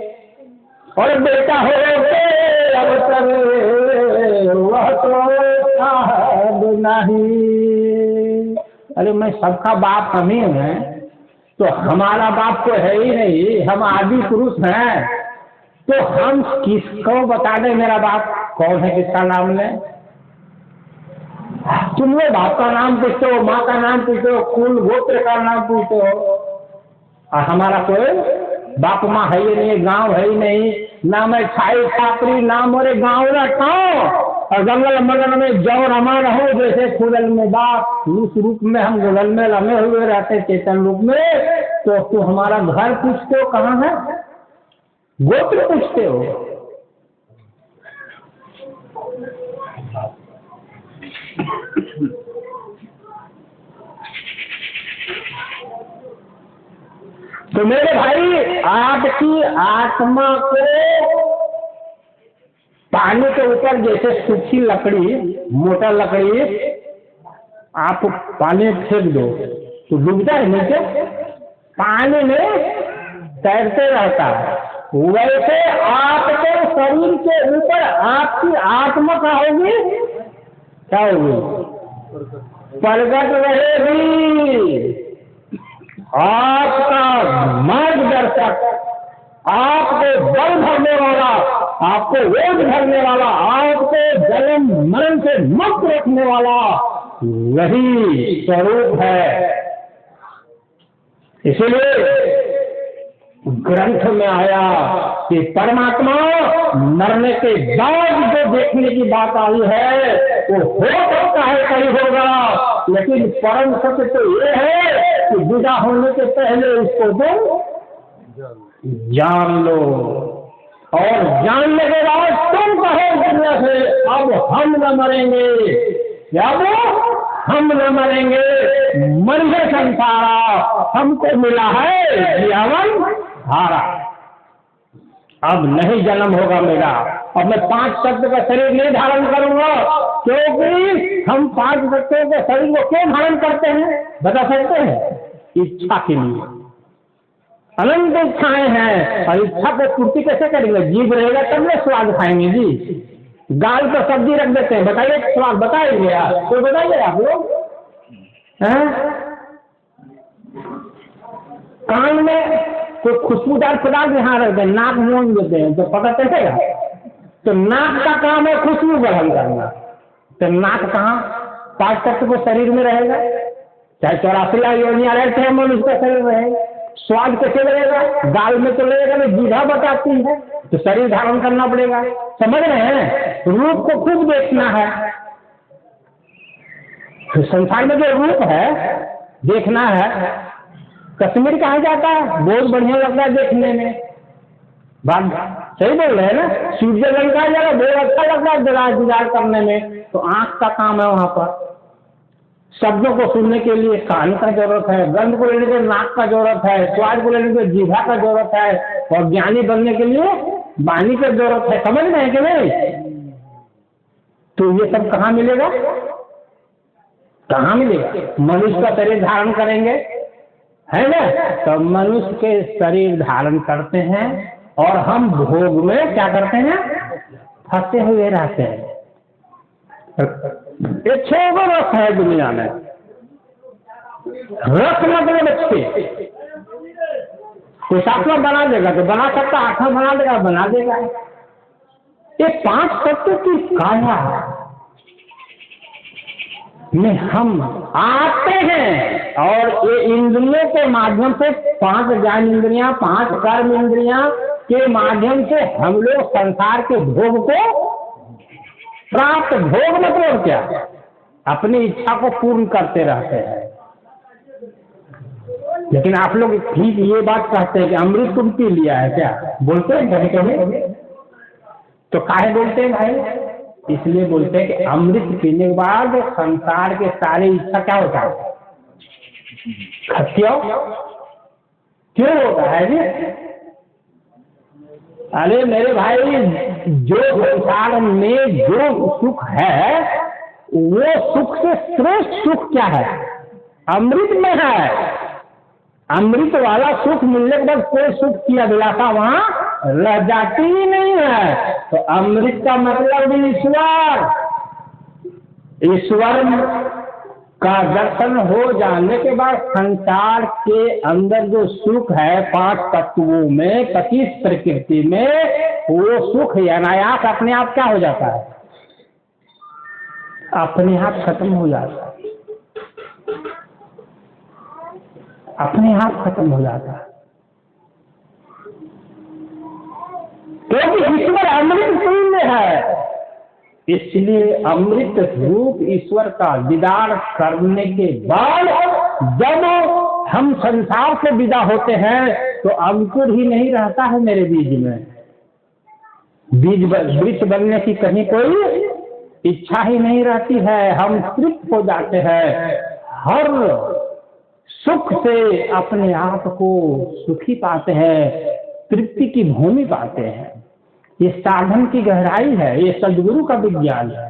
और बेटा हो के अवसर वह तो साहब नहीं। अरे मैं सबका बाप हम ही हैं, तो हमारा बाप तो है ही नहीं, हम आदि पुरुष हैं। तो हम किसको बता दें मेरा बाप कौन है, किसका नाम लें? तुम लोग बाप का नाम पूछते हो, माँ का नाम पूछते हो, कुल गोत्र का नाम पूछते हो, और हमारा कोई बाप माँ है ही नहीं, गांव है ही नहीं, ना मैं छाई छापरी, ना मोरे गांव ना गाँव, और जंगल मगल में जौ रमा रहो जैसे खुदल में बाप, उस रूप में हम गगल में रमे हुए रहते चेतन रूप में। तो तू हमारा घर पूछते हो कहाँ है, गोत्र पूछते हो। तो मेरे भाई, आपकी आत्मा को पानी के ऊपर जैसे सूखी लकड़ी, मोटा लकड़ी आप पानी में फेंक दो तो डूबता है नीचे, पानी में तैरते रहता है। वैसे आपके शरीर के ऊपर आपकी आत्मा क्या होगी, क्या होगी, प्रकट रहेगी। आपका मार्गदर्शक, आपको बल भरने वाला, आपको रोज भरने वाला, आपको जन्म मरण से मुक्त रखने वाला वही स्वरूप है। इसलिए ग्रंथ में आया कि परमात्मा मरने के बाद जो देखने की बात आई है वो हो सकता है कहीं होगा, लेकिन परम सत्य तो ये है कि विदा होने के पहले उसको तुम जान लो, और जानने के बाद तुम कहो दुनिया से अब हम न मरेंगे, अब हम न मरेंगे, मरने संसारा हमको मिला है जीवन धारा, अब नहीं जन्म होगा मेरा, अब मैं 5 तत्व का शरीर नहीं धारण करूंगा। क्योंकि हम 5 तत्वों के शरीर को क्यों धारण करते हैं बता सकते हैं, इच्छा के लिए। अनंत इच्छाएं हैं और इच्छा को पूर्ति कैसे करेंगे, जीव रहेगा तब ना स्वाद खाएंगे जी। गाल पर सब्जी रख देते हैं, बताइए स्वाद बताएंगे आप, तो बताइए आप लोग। कान में कोई खुशबूदार पदार्थ यहाँ रख दे, नाक मोन देते हैं तो पता चलेगा। तो नाक का काम है खुशबू ग्रहण करना, तो नाक कहाँ 5 तत्व को शरीर में रहेगा, चाहे 84 लाख योनियां रहते हैं मनुष्य का शरीर रहेगा। स्वाद कैसे लगेगा, दाल में तो लगेगा नहीं, जीभा बताती है, तो शरीर धारण करना पड़ेगा। समझ रहे हैं, रूप को खूब देखना है, तो संसार में जो रूप है देखना है। कश्मीर कहा जाता है, बहुत बढ़िया लगता है देखने में, बात सही बोल रहे हैं ना। स्विट्जरलैंड कहा जाएगा, बहुत अच्छा लगता है दीदार करने में। तो आंख का काम है वहां पर, शब्दों को सुनने के लिए कान का जरूरत है, गंध को लेने के लिए नाक का जरूरत है, स्वाद को लेने के लिए जीभा का जरूरत है, और ज्ञानी बनने के लिए वाणी का जरूरत है। समझ रहे हैं कि नहीं? तो ये सब कहाँ मिलेगा, कहाँ मिलेगा? मनुष्य का शरीर धारण करेंगे, है ना, तो मनुष्य के शरीर धारण करते हैं और हम भोग में क्या करते हैं, फंसे हुए रहते हैं। ये 6 रस है दुनिया में। रस मतलब अच्छे, कोई सातवां बना देगा तो बना सकता, 8वां बना देगा बना देगा। ये 5 तत्व की काया में हम आते हैं, और ये इंद्रियों के माध्यम से 5 ज्ञान इंद्रियां, 5 कर्म इंद्रियां के माध्यम से हम लोग संसार के भोग को प्राप्त, भोग मतलब क्या, अपनी इच्छा को पूर्ण करते रहते हैं। लेकिन आप लोग ठीक ये बात कहते हैं कि अमृत तुम पी लिया है क्या, बोलते हैं कभी कभी, तो काहे बोलते हैं भाई? इसलिए बोलते हैं कि अमृत पीने के बाद संसार के सारे इच्छा क्या होता है, खत्म क्यों होता है जी? अरे मेरे भाई, जो संसार में जो सुख है वो सुख से श्रेष्ठ सुख क्या है, अमृत में है। अमृत वाला सुख मिलने के बाद कोई सुख की अभिलाषा वहां रह जाती ही नहीं है। तो अमृत का मतलब ईश्वर, ईश्वर का दर्शन हो जाने के बाद संसार के अंदर जो सुख है 5 तत्वों में, 25 प्रकृति में, वो सुख अनायास अपने आप क्या हो जाता है, अपने आप खत्म हो जाता, अपने आप खत्म हो जाता। क्योंकि ईश्वर अमृत शून्य है, इसलिए अमृत रूप ईश्वर का दीदार करने के बाद जब हम संसार से विदा होते हैं तो अंकुर ही नहीं रहता है मेरे बीज में, बीज वृक्ष बनने की कहीं कोई इच्छा ही नहीं रहती है। हम तृप्त हो जाते हैं, हर सुख से अपने आप को सुखी पाते हैं, तृप्ति की भूमि पाते हैं। ये साधन की गहराई है, ये सदगुरु का विज्ञान है।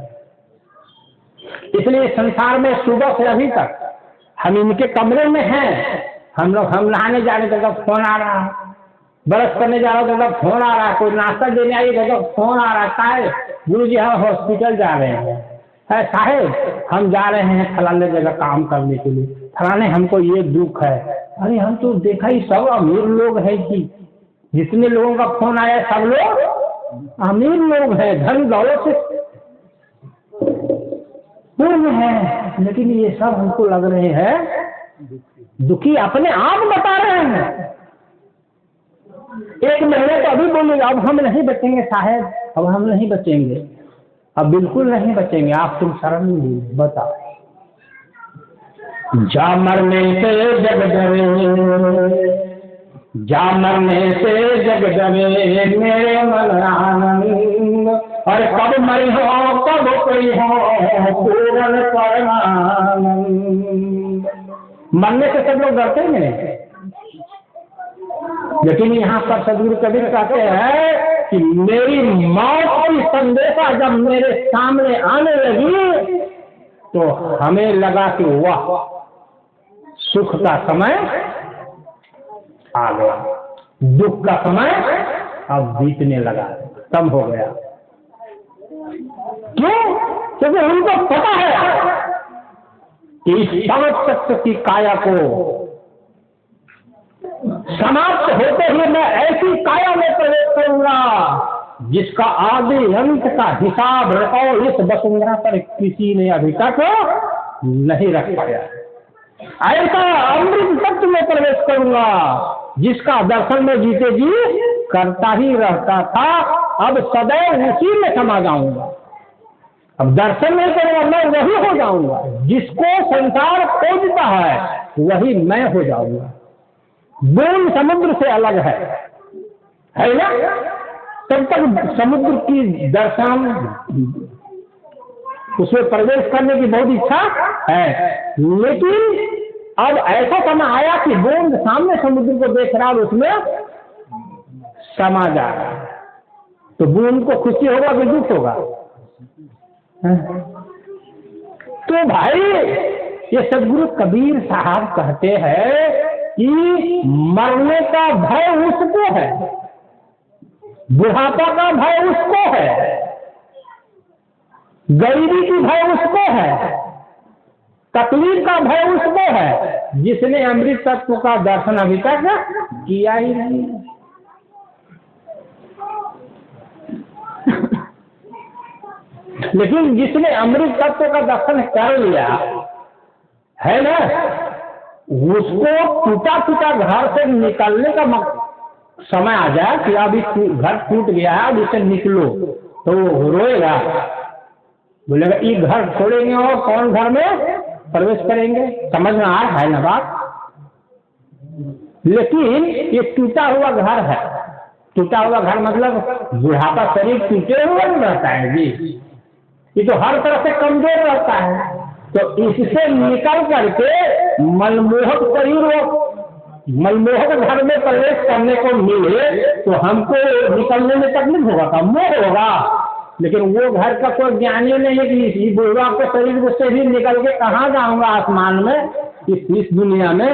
इसलिए संसार में सुबह से अभी तक हम इनके कमरे में हैं, हम नहाने जा रहे थे तो फोन आ रहा है, ब्रश करने जा रहे थे तो फोन आ रहा है, कोई नाश्ता देने आई थे तो फोन आ रहा है, साहेब गुरु जी हम हॉस्पिटल जा रहे हैं, साहेब हम जा रहे हैं फलाने जगह काम करने के लिए, फलाने हमको ये दुख है। अरे हम तो देखा ही सब अमीर लोग हैं कि जितने लोगों का फोन आया सब लोग अमीर लोग हैं, धन दौलत से पूर्ण है, लेकिन ये सब हमको लग रहे हैं दुखी, अपने आप बता रहे हैं। एक महीने तो अभी बोलेगा अब हम नहीं बचेंगे साहेब, अब हम नहीं बचेंगे, अब बिल्कुल नहीं बचेंगे, आप तुम शरण लीजिए, बताओ। जा मरने से जग डरे, जा मरने से जग डरे मेरे मन आनंद, और कब मरी हो कब कोई हो पूर्ण परमानंद। मरने से सब लोग डरते हैं, लेकिन यहाँ पर सदगुरु कबीर कहते हैं कि मेरी मौत की संदेशा जब मेरे सामने आने लगी तो हमें लगा कि वाह सुख का समय आ गया, दुख का समय अब बीतने लगा, कम हो गया। क्यों? क्योंकि उनको पता है कि इस तत्व की काया को समाप्त होते हुए मैं ऐसी काया में प्रवेश करूंगा जिसका आदि अंत का हिसाब रिकॉर्ड इस वसुंधरा पर किसी ने अभी तक नहीं रख पाया। ऐसा अमृत तत्व में प्रवेश करूंगा जिसका दर्शन में जीते जी करता ही रहता था, अब सदैव उसी में समा जाऊंगा। अब दर्शन नहीं करूंगा, मैं वही हो जाऊंगा, जिसको संसार खोजता है वही मैं हो जाऊंगा। बूंद समुद्र से अलग है ना? तब तक समुद्र की दर्शन उसमें प्रवेश करने की बहुत इच्छा है, लेकिन अब ऐसा समय आया कि बूंद सामने समुद्र को देख रहा और उसमें समा जा रहा है, तो बूंद को खुशी होगा कि दुख होगा? तो भाई ये सदगुरु कबीर साहब कहते हैं कि मरने का भय उसको है, बुढ़ापा का भय उसको है, गरीबी की भय उसको है, तकलीफ का भय उसको है जिसने अमृत तत्व का दर्शन अभी तक किया ही नहीं। लेकिन जिसने अमृत तत्व का दर्शन कर लिया है ना, उसको टूटा टूटा घर से निकलने का समय आ जाए कि अब घर टूट गया है, अब इससे निकलो, तो वो रोएगा, बोलेगा ये घर छोड़ेंगे और कौन घर में प्रवेश करेंगे? समझ में आ रहा है ना बात? लेकिन ये टूटा हुआ घर है, टूटा हुआ घर मतलब बुढ़ापा शरीर टूटे हुए रहता है जी, ये तो हर तरह से कमजोर रहता है, तो इससे निकल करके मनमोहक शरीर मनमोहक घर में प्रवेश करने को मिले तो हमको निकलने में तकलीफ होगा, का मोह होगा, लेकिन वो घर का कोई ज्ञान ही नहीं है कि इसी बुढ़वा के शरीर से भी निकल के कहाँ जाऊंगा आसमान में, इस दुनिया में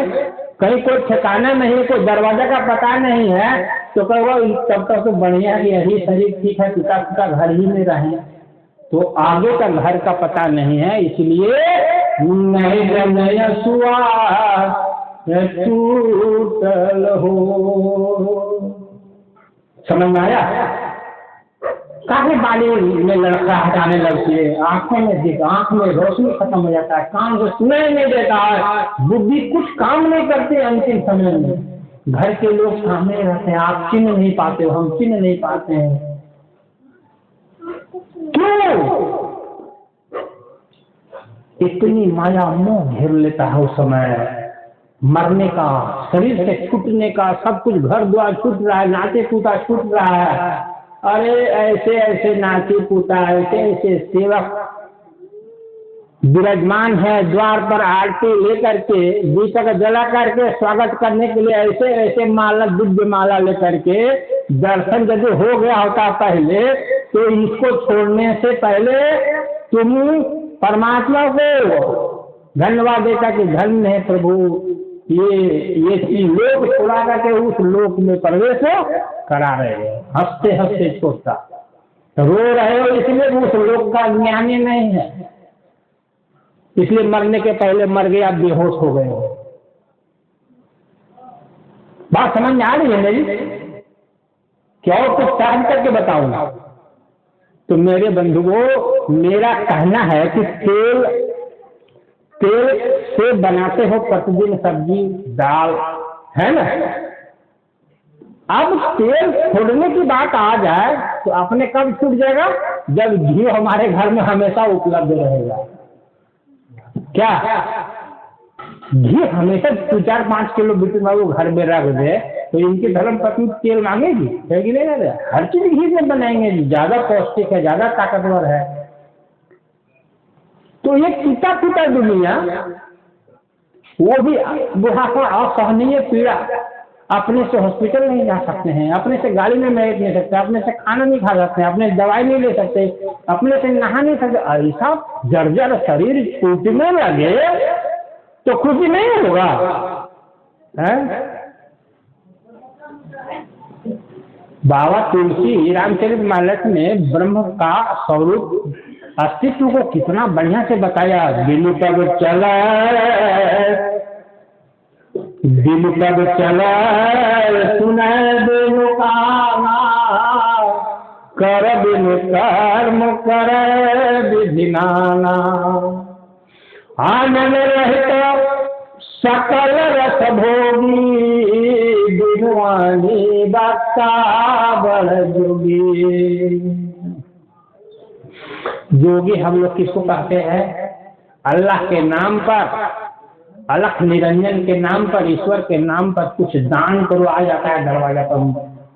कहीं कोई ठिकाना नहीं, कोई दरवाजा का पता नहीं है, तो कहोगा तब तक तो बढ़िया है, यही शरीर ठीक है, टूटा टूटा घर ही में रहे, तो आगे का घर का पता नहीं है। इसलिए नहीं सुआ टूटल हो, समझ में आया? काफी बाली में लड़का हटाने लगती है, आंखों में दिख, आंख में रोशनी खत्म हो जाता है, कान को सुनाई नहीं देता है, बुद्धि कुछ काम नहीं करती अंतिम समय में। घर के लोग सामने रहते हैं, आप चिन्ह नहीं पाते हो, हम चिन्ह नहीं पाते हैं। क्यों? इतनी माया मोह घेर लेता है उस समय, मरने का, शरीर से छूटने का, सब कुछ घर द्वार छूट रहा है, नाते पूता छूट रहा है। अरे ऐसे ऐसे नाती पूता, ऐसे ऐसे सेवक विराजमान है द्वार पर आरती लेकर के, दीपक जला करके स्वागत करने के लिए, ऐसे ऐसे माला, दिव्य माला लेकर के दर्शन यदि हो गया होता पहले, तो इसको छोड़ने से पहले तुम परमात्मा को धन्यवाद देता कि धन्य है प्रभु, ये लोक छोड़ा करके उस लोक में प्रवेश करा रहे हो। हंसते हंसते छोड़ता, रो रहे हो इसलिए उस लोक का ज्ञान ही नहीं है, इसलिए मरने के पहले मर गए, आप बेहोश हो गए हो। बात समझ में आ रही है मेरी? क्या और कुछ सहन करके बताऊंगा? तो मेरे बंधुओं, मेरा कहना है कि तेल से बनाते हो प्रतिदिन सब्जी दाल, है ना? अब तेल छोड़ने की बात आ जाए तो अपने कब छूट जाएगा? जब घी हमारे घर में हमेशा उपलब्ध रहेगा। क्या घी हमेशा 2-4-5 किलो बिल्कुल वो घर में रख दे तो इनकी धर्म पत्नी तेल मांगेगी, है नहीं? हर चीज घी से बनाएंगे, ज्यादा पौष्टिक है, ज्यादा ताकतवर है। तो ये टूटा टूटा दुनिया, वो भी बुढ़ापा, असहनीय पीड़ा, अपने से हॉस्पिटल नहीं जा सकते हैं, अपने से गाड़ी में बैठ नहीं सकते, अपने से खाना नहीं खा सकते, अपने दवाई नहीं ले सकते, अपने से नहा नहीं सकते। ऐसा जर्जर शरीर टूटने लगे तो खुशी नहीं होगा, है? बाबा तुलसी रामचरितमानस में ब्रह्म का स्वरूप अस्तित्व को कितना बढ़िया से बताया। बिनु तब चला, बिनु तब चला, सुने बिनु काना, कर बिनु कर्म कर विधि नाना, आनंद रहित सकल रस भोगी, बिनुआनी बक्ता बड़ जोगी। जोगी हम लोग किसको कहते हैं? अल्लाह के नाम पर, अलख निरंजन के नाम पर, ईश्वर के नाम पर कुछ दान करो, आ जाता है दरवाजा पर।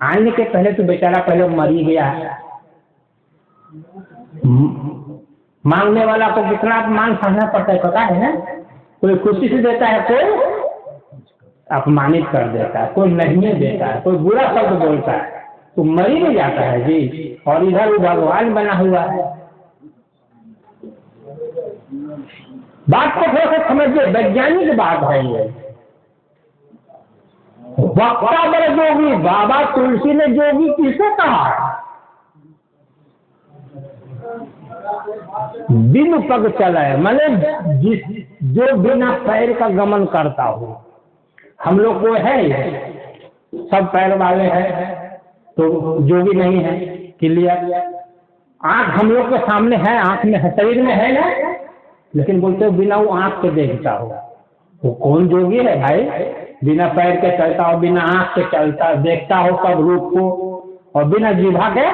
आने के पहले तो बेचारा पहले मर ही गया है। मांगने वाला को कितना अपमान सहना पड़ता है पता है ना? कोई खुशी से देता है, कोई अपमानित कर देता है, कोई नहीं देता है, कोई बुरा शब्द बोलता है, तो मर ही नहीं जाता है जी। और इधर वो भगवान बना हुआ है। बात को थोड़ा सा समझिए, वैज्ञानिक बात है ये। वक्ता बड़े जोगी, बाबा तुलसी ने जोगी किसे कहा? बिनु पग चलाए, माने जो बिना पैर का गमन करता हो। हम लोग को है सब पैर वाले हैं तो जोगी नहीं है, क्लियर। आंख हम लोग के सामने है, आंख में है, शरीर में है ना, लेकिन बोलते हो बिना वो आंख के देखता हो, वो कौन जोगी है भाई? बिना पैर के चलता हो, बिना आंख के चलता, देखता हो सब रूप को, और बिना जीभा के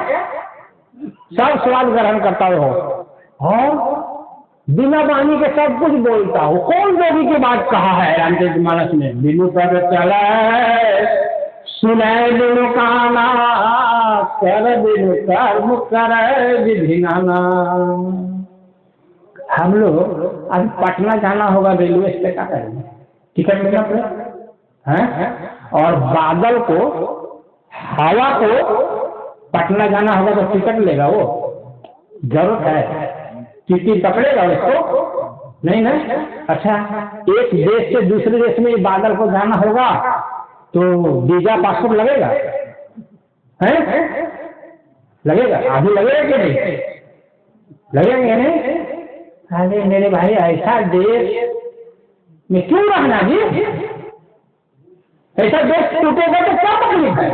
सब स्वाद ग्रहण करता हो, और बिना वाणी के सब कुछ बोलता हो। कौन जोगी की बात कहा है रामचरितमानस में? बिनु पग चलाए, सुने बिनु काना, कर बिनु कर्म कर विधि नाना। हम लोग अभी पटना जाना होगा, रेलवे स्टेशन का करेंगे, टिकट लेना पड़ेगा, हैं? और बादल को, हवा को पटना जाना होगा तो टिकट लेगा वो, जरूरत है? टीटी पकड़ेगा उसको? नहीं ना। अच्छा, एक देश से दूसरे देश में बादल को जाना होगा तो वीजा पासपोर्ट लगेगा, है? लगेगा? अभी लगेगा कि नहीं लगेगा? नहीं। अरे मेरे भाई, ऐसा देश में क्यों रहना जी? ऐसा देश टूटेगा तो क्या तकलीफ है?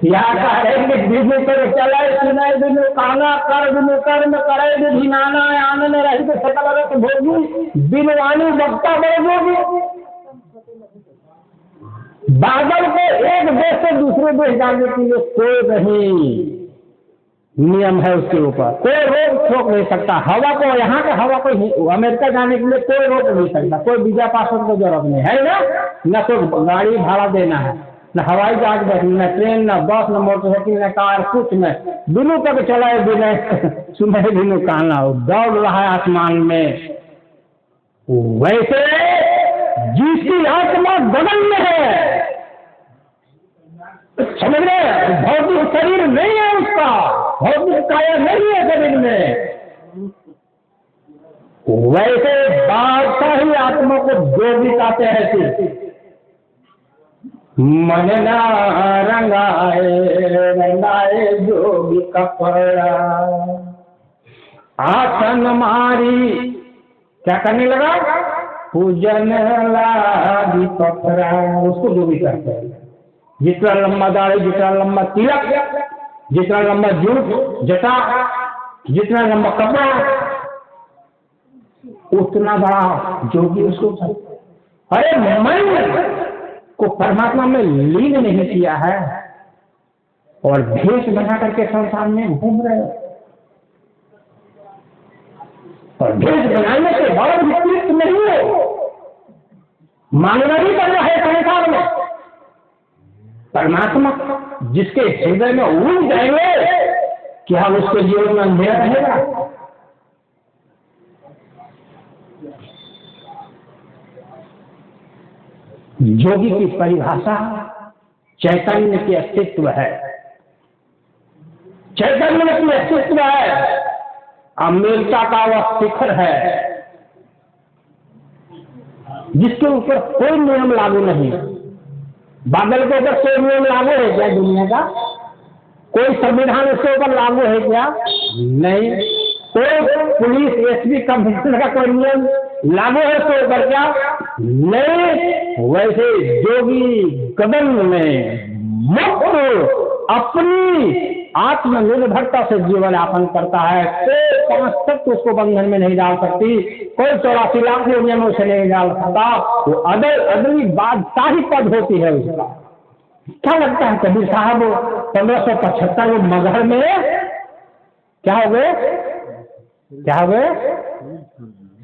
यहाँ कहेंगे बिनु कर चले सुनाए बिनु काना कर बिनु कर्म करे विधि नाना आनंद रहित सकल रस भोगी बिनु वाणी वक्ता बड़ोगी। बादल को एक देश से दूसरे देश जाने के लिए कोई नहीं नियम है उसके ऊपर, कोई रोक ठोक नहीं सकता। हवा को, यहाँ का हवा को अमेरिका जाने के लिए कोई रोक नहीं सकता, कोई वीजा पासपोर्ट की जरूरत नहीं है ना, न कोई गाड़ी भाड़ा देना है, न हवाई जहाज बैठना, न ट्रेन, न बस, न मोटरसाइकिल, न कार, कुछ न। बिनु तक चलाए बिना सुने बिनु काना, दौड़ रहा है आसमान में। वैसे जिसकी आत्मा गगन में है, समझ रहे, भौतिक शरीर नहीं है उसका, भौतिक काया नहीं है शरीर में, वैसे बादशाही आत्मा को जोगी कहते हैं। सिर्फ मन ना रंगाए रंगाए जोगी कपड़ा, आसन मारी क्या करने लगा, पूजन लागी पकड़ा, उसको जोगी कहते हैं। जितना लंबा दाढ़ी, जितना लंबा तिलक, जितना लंबा जूट जटा, जितना लंबा कपड़ा, उतना बड़ा जोगी उसको। अरे मन को परमात्मा में लीन नहीं किया है और भेष बना करके संसार में घूम रहे हैं, और भेष बनाने के बाद विपरीत नहीं हो, मांगना भी कर रहा है संसार में। परमात्मा जिसके हृदय में उड़ जाएंगे, क्या उसके जीवन में अंधेरा रहेगा? योगी की परिभाषा चैतन्य की अस्तित्व है, चैतन्य की अस्तित्व है, अमृता का वह शिखर है जिसके ऊपर कोई नियम लागू नहीं। बादल के ऊपर कोई नियम लागू है क्या दुनिया का? कोई संविधान उसके ऊपर लागू है क्या? नहीं। कोई पुलिस एसपी कमिश्नर का कोई नियम लागू है उसके ऊपर क्या? नहीं। वैसे जोगी गगन में मुक्त अपनी आत्मनिर्भरता से जीवन यापन करता है, कोई 5 तक उसको बंधन में नहीं डाल सकती, कोई 84 लाख नियमों से नहीं डाल सकता। वो अदली बादशाही पद होती है उसका। क्या लगता है कबीर साहब 1575 में मगहर में क्या हो गए, क्या हो गए?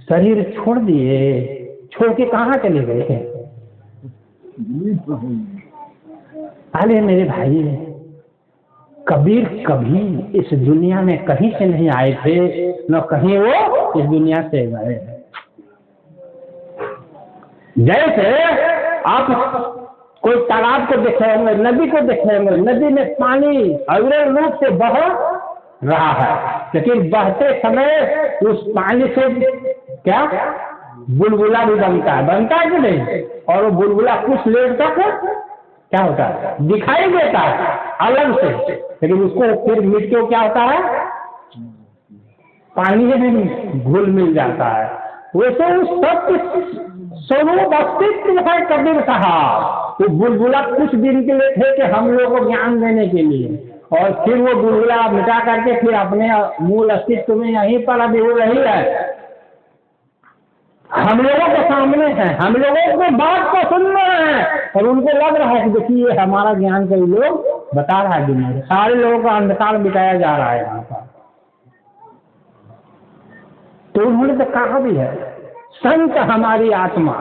शरीर छोड़ दिए, छोड़ के कहाँ चले गए? अरे मेरे भाई, कबीर कभी इस दुनिया में कहीं से नहीं आए थे, न कहीं वो इस दुनिया से गए। जैसे आप कोई तालाब को देखे होंगे, नदी को देखे होंगे, नदी में पानी अविरल रूप से बह रहा है, लेकिन बहते समय उस पानी से क्या बुलबुला भी बनता है कि नहीं? और वो बुलबुला कुछ देर तक क्या होता है, दिखाई देता है अलग से, लेकिन उसको फिर मिट के क्या होता है, पानी में घुल मिल जाता है। वैसे उस सत्य स्वरूप अस्तित्व है कबीर साहब। वो बुलबुला कुछ दिन के लिए थे कि हम लोगों को ज्ञान देने के लिए, और फिर वो बुलबुला मिटा करके फिर अपने मूल अस्तित्व में यहीं पर अभी हो रही है, हम लोगों के सामने है, हम लोगों को बात को सुनना है, और उनको लग रहा है कि देखिए हमारा ज्ञान कई लोग बता रहा है दुनिया में, सारे लोगों का अंधकार मिटाया जा रहा है यहाँ पर। तो उन्होंने तो कहा भी है, संत हमारी आत्मा,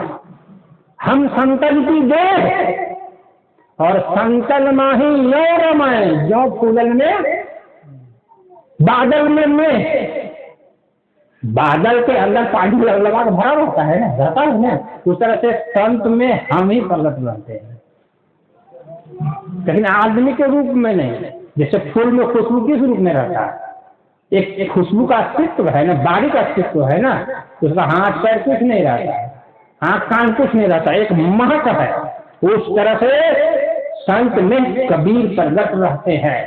हम संतन की देह, और संतन माही यो रमाए, जो फूलन में बादल में बादल के अंदर पानी लगा भरा रहता है ना, रहता है ना, उस तरह से संत में हम ही प्रकट रहते हैं, लेकिन आदमी के रूप में नहीं। जैसे फूल में खुशबू किस रूप में रहता है, एक खुशबू का अस्तित्व है ना, बारी का अस्तित्व है ना, उसका हाथ पैर कुछ नहीं रहता, आँख कान कुछ नहीं रहता, एक महक है। उस तरह से संत में कबीर प्रकट रहते हैं।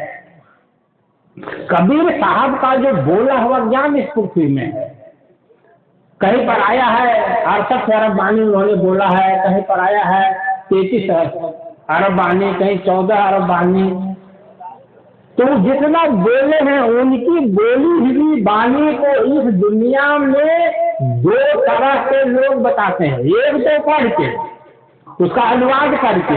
कबीर साहब का जो बोला हुआ ज्ञान इस पृथ्वी में है, कहीं पर आया है 68 अरब वाणी उन्होंने बोला है, कहीं पर आया है 33 अरब वाणी, कहीं 14 अरब वाणी, तो जितना बोले हैं उनकी बोली हुई वाणी को इस दुनिया में दो तरह के लोग बताते हैं। एक तो पढ़ के उसका अनुवाद करके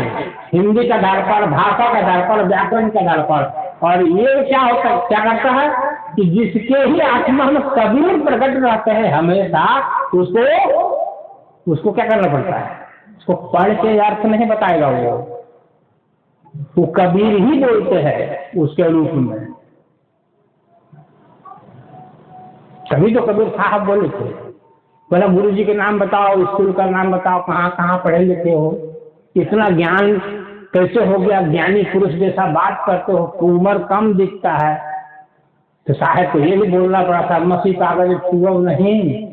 हिंदी के आधार पर, भाषा के आधार पर, व्याकरण के आधार पर। और ये क्या होता है, क्या करता है कि जिसके ही आत्मा में कबीर प्रकट रहते हैं हमेशा, उसको क्या करना पड़ता है, उसको पढ़ के अर्थ नहीं बताएगा, वो कबीर ही बोलते हैं उसके रूप में। तभी तो कबीर साहब बोले थे, बोला गुरु जी के नाम बताओ, स्कूल का नाम बताओ, कहाँ कहाँ पढ़े लिखे हो, इतना ज्ञान कैसे हो गया, ज्ञानी पुरुष जैसा बात करते हो, उम्र कम दिखता है। तो साहब को ये भी बोलना पड़ा था, मसी कागज छुओ नहीं,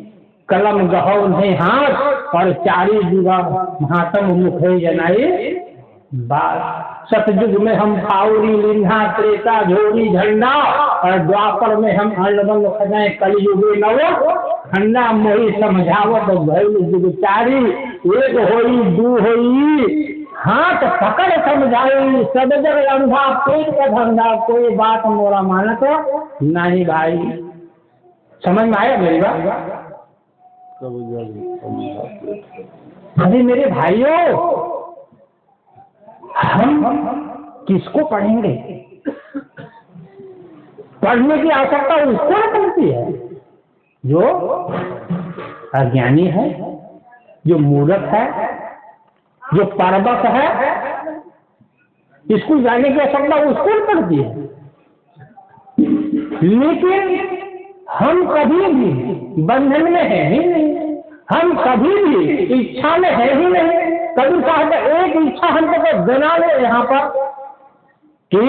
कलम गहो नहीं हाथ, और चारी जुगा महात्म मुखे जनाई बात। सतयुग में हम फाउरी लिन्हा त्रेता झोरी झंडा, और द्वापर में हम अनबन खजाए, कलयुगे नव खंडा मोही समझावत भैल जुगचारी, एक होई दू होई हाथ पकड़ समझाई, सब जग अंधा पेट का धंधा, कोई बात मोरा मानत नहीं भाई। समझ में आया मेरी बात? अरे मेरे भाइयों, हम किसको पढ़ेंगे? पढ़ने की आवश्यकता उसको न पड़ती है जो अज्ञानी है, जो मूर्ख है, जो परबत है। स्कूल जाने की आवश्यकता उसको न पड़ती है। लेकिन हम कभी भी बंधन में है ही नहीं, हम कभी भी इच्छा में है ही नहीं। कभी साहब एक इच्छा हमको तो बना ले यहाँ पर कि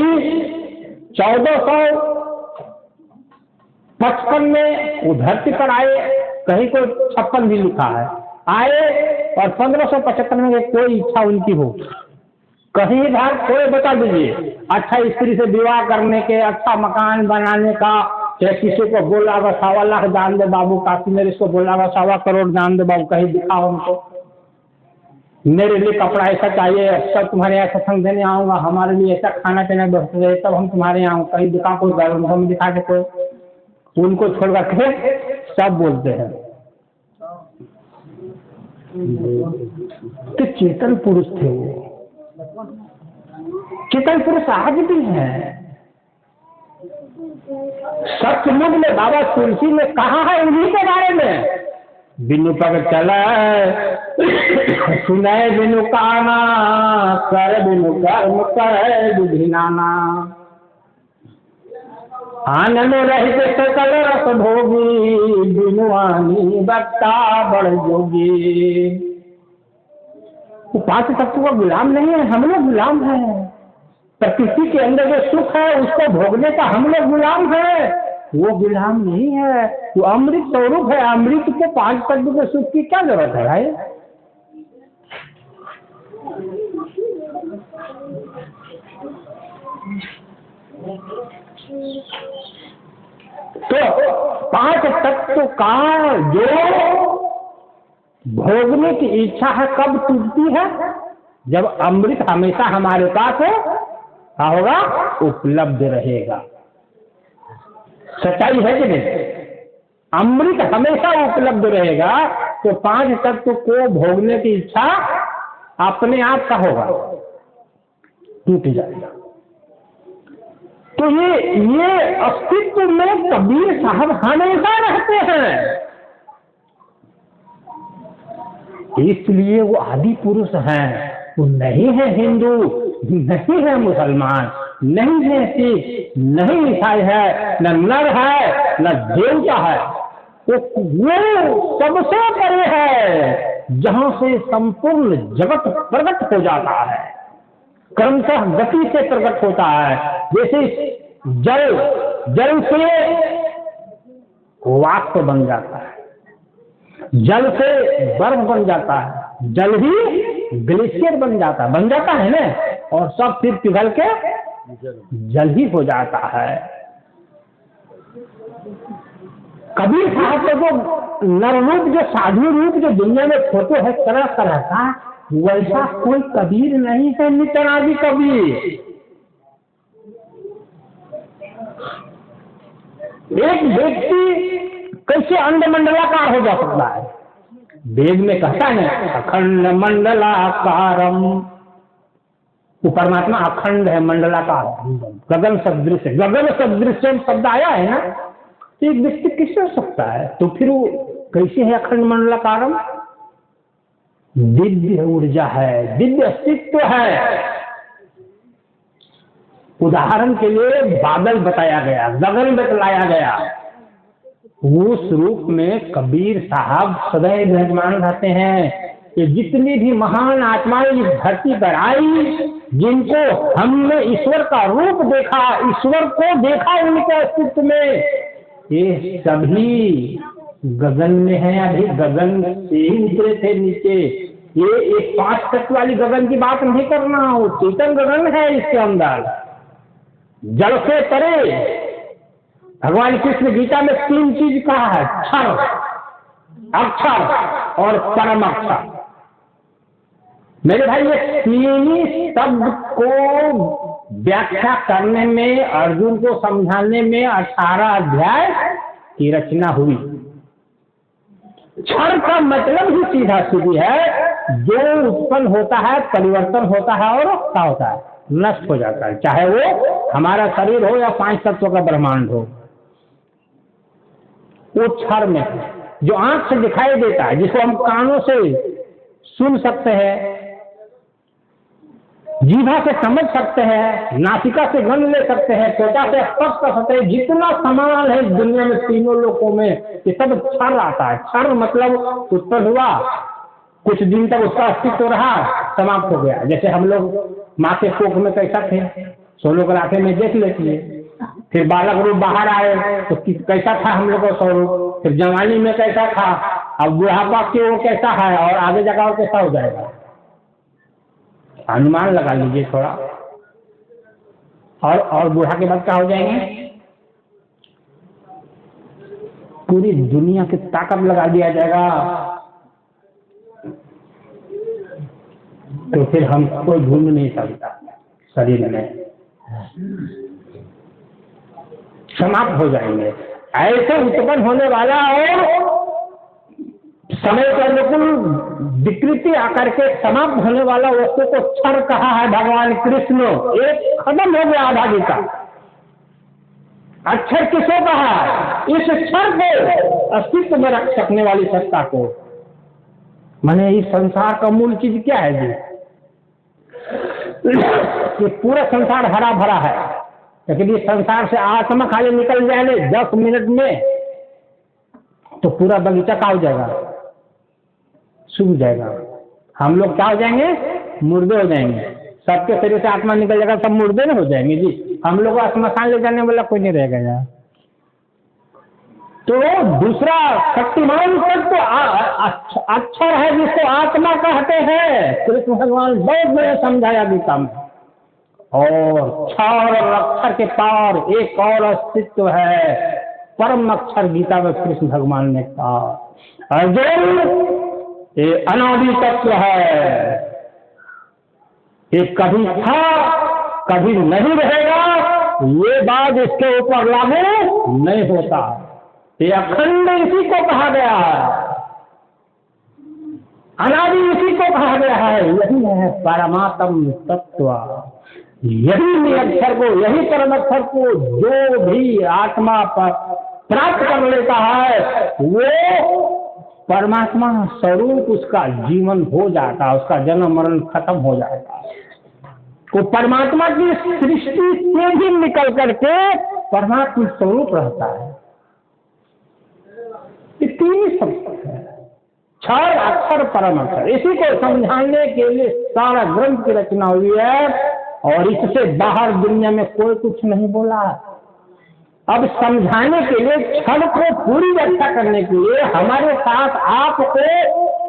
1455 में वो धरती पर आए, कहीं को 56 भी लिखा है, आए और 1575 में कोई इच्छा उनकी हो, कहीं बार कोई बता दीजिए, अच्छा स्त्री से विवाह करने के, अच्छा मकान बनाने का, चाहे किसी को बोला 1.25 लाख दान दे बाबू, काशी मेरे इसको बोला 1.25 करोड़ दान दे बाबू, कहीं दिखाओ हमको, मेरे लिए कपड़ा ऐसा चाहिए, सब तुम्हारे यहाँ सत्संग देने आऊंगा, हमारे लिए ऐसा खाना पीना व्यवस्था है, तब हम तुम्हारे यहाँ कहीं दिखा, कोई घर में दिखा के कोई, उनको छोड़ करके सब बोलते हैं कि चेतन पुरुष थे वो। चेतन पुरुष आज भी हैं। सचमुच में बाबा तुलसी ने कहा है उन्हीं के बारे में, बिनु पग चला सुनाए बिनु काना, कर बिनु कर्म करे विधि नाना, आनंद रहित सकल रस भोगी, बिनु आनी बक्ता बड़ जोगी। वो 5 तत्व का गुलाम नहीं है, हम लोग गुलाम हैं। प्रकृति के अंदर जो सुख है उसको भोगने का हम लोग गुलाम है, वो गुलाम नहीं है, वो अमृत स्वरूप है। अमृत को 5 तत्व के सुख की क्या जरूरत है भाई? तो 5 तत्व का जो भोगने की इच्छा है कब टूटती है? जब अमृत हमेशा हमारे पास है, क्या होगा? उपलब्ध रहेगा। सच्चाई है कि नहीं? अमृत हमेशा उपलब्ध रहेगा तो 5 तत्व को भोगने की इच्छा अपने आप का होगा, टूट जाएगा। तो ये अस्तित्व में कबीर साहब हमेशा रहते हैं, इसलिए वो आदि पुरुष हैं। वो नहीं है हिंदू, नहीं है मुसलमान, नहीं है सिख, नहीं ईसाई है, न नर है न देवता है, वो सबसे परे है, जहां से संपूर्ण जगत प्रकट हो जाता है, क्रमशः गति से प्रकट होता है। जैसे जल से वाष्प बन जाता है, जल से बर्फ बन जाता है, जल ही ग्लेशियर बन जाता है ना, और सब फिर पिघल के जल ही हो जाता है। कबीर साहब के जो नर रूप, जो साधु रूप जो दुनिया में फोटो है तरह तरह का, वैसा कोई कबीर नहीं है, नितराजी कबीर। एक व्यक्ति कैसे अंडमंडलाकार हो जा सकता है? वेद में कहता है अखंड मंडलाकारम, वो परमात्मा अखंड है, मंडलाकार, गगन सदृश है। गगन सदृश शब्द आया है ना, तो एक व्यक्ति किससे हो सकता है? तो फिर वो कैसे है अखंड मंडलाकारम? दिव्य ऊर्जा है, दिव्य अस्तित्व है। उदाहरण के लिए बादल बताया गया, गगन बतलाया गया। उस रूप में कबीर साहब सदैव विराजमान रहते हैं कि जितनी भी महान आत्माएं इस धरती पर आई, जिनको हमने ईश्वर का रूप देखा, ईश्वर को देखा उनके अस्तित्व में, ये सभी गगन में है। अभी गगन से ही उतरे थे नीचे। ये एक 5 तत्व वाली गगन की बात नहीं करना, वो चेतन गगन है। इसके अंदर जल से परे भगवान कृष्ण गीता में 3 चीज कहा है, क्षर, अक्षर और परम अक्षर। मेरे भाई ये 3 ही शब्द को व्याख्या करने में, अर्जुन को समझाने में 18 अध्याय की रचना हुई। क्षर का मतलब ही सीधा सीधी है, जो उत्पन्न होता है, परिवर्तन होता है और क्या होता है, नष्ट हो जाता है। चाहे वो हमारा शरीर हो या 5 तत्वों का ब्रह्मांड हो, वो क्षर में जो आंख से दिखाई देता है, जिसको हम कानों से सुन सकते हैं, जीभा से समझ सकते हैं, नासिका से गंध ले सकते हैं, त्वचा से स्पर्श कर सकते हैं, जितना सामान है इस दुनिया में, तीनों लोकों में, ये सब क्षर आता है। क्षर मतलब उत्पन्न हुआ, कुछ दिन तक उसका अस्तित्व रहा, समाप्त हो गया। जैसे हम लोग माँ के कोख में कैसा थे, सोनोग्राफी में देख लेती है, फिर बालक रूप बाहर आए तो कैसा था हम लोग का स्वरूप, फिर जवानी में कैसा था, अब बुढ़ापा की वो कैसा है, और आगे जाकर कैसा हो जाएगा, अनुमान लगा लीजिए थोड़ा। और बूढ़ा के बाद क्या हो जाएंगे? पूरी दुनिया की ताकत लगा दिया जाएगा, तो फिर हम कोई ढूंढ नहीं सकता शरीर में, समाप्त हो जाएंगे। ऐसे उत्पन्न होने वाला और समय के अनुकूल विकृति आकर के समाप्त होने वाला वस्तु को क्षर कहा है भगवान कृष्ण। एक खत्म हो गया आधा गीता। अक्षर किसको कहा? इस क्षर को अस्तित्व में रख सकने वाली सत्ता को। माने इस संसार का मूल चीज क्या है जी? ये पूरा संसार हरा भरा है, लेकिन इस संसार से आत्मा खाली निकल जाए 10 मिनट में तो पूरा बगीचा क्या हो जाएगा? सूख जाएगा। हम लोग क्या हो जाएंगे? मुर्दे हो जाएंगे। सबके शरीर से आत्मा निकल जाएगा, सब मुर्दे न हो जाएंगे जी। हम लोग को स्मशान ले जाने वाला कोई नहीं रहेगा यार। तो दूसरा शक्तिमान तत्व तो अक्षर है, जिसको आत्मा कहते हैं। कृष्ण भगवान बहुत बड़े समझाया गीता में। और क्षर और अक्षर के पार एक और अस्तित्व है, परम अक्षर। गीता में कृष्ण भगवान ने कहा अर्जुन ये अनादि तत्व है, ये कभी था कभी नहीं रहेगा, ये बात इसके ऊपर लागू नहीं होता। ये अखंड इसी को कहा गया है, अनादि इसी को कहा गया है। यही है परमात्म तत्व। यही अक्षर को, यही परम अक्षर को जो भी आत्मा पर प्राप्त कर लेता है, वो परमात्मा स्वरूप उसका जीवन हो जाता है, उसका जन्म मरण खत्म हो जाता है। वो परमात्मा की सृष्टि से भी निकल करके परमात्मा स्वरूप रहता है। ये 3 शब्द है, क्षर अक्षर परम अक्षर। इसी को समझाने के लिए सारा ग्रंथ की रचना हुई है, और इससे बाहर दुनिया में कोई कुछ नहीं बोला। अब समझाने के लिए, क्षण को पूरी व्याख्या करने के लिए हमारे साथ आपको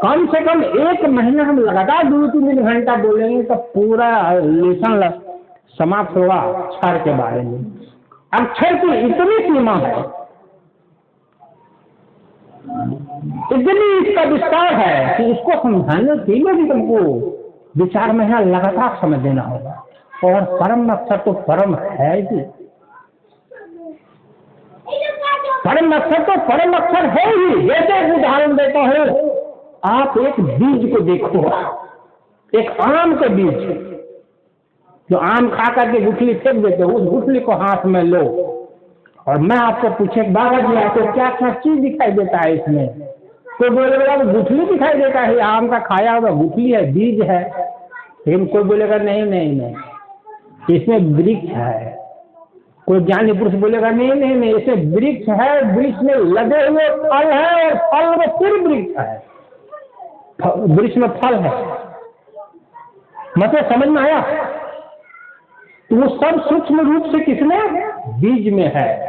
कम से कम 1 महीना हम लगातार 2-3 घंटा बोलेंगे तो पूरा लेसन समाप्त होगा अक्षर के बारे में। अक्षर की इतनी सीमा है, इतनी इसका विस्तार है कि इसको समझाने के लिए भी तुमको 2-4 महीना लगातार समय देना होगा। और परम अक्षर तो परम है ही। परम अक्षर तो परम अक्षर है ही। जैसे एक उदाहरण देता हूं, आप एक बीज को देखो, एक आम के बीज, जो आम खा करके गुठली फेंक देते हो, उस गुठली को हाथ में लो और मैं आपसे पूछे बाबा जी आपको क्या क्या चीज दिखाई देता है इसमें, तो बोलेगा गुठली दिखाई देता है, आम का खाया हुआ गुठली है, बीज है। लेकिन कोई बोलेगा नहीं नहीं नहीं, इसमें वृक्ष है। कोई ज्ञानी पुरुष बोलेगा नहीं नहीं नहीं, इसमें वृक्ष है, वृक्ष में लगे हुए फल है और फल में फिर वृक्ष है, वृक्ष में फल है। मतलब समझ में आया? तो वो सब सूक्ष्म रूप से किसमें? बीज में है।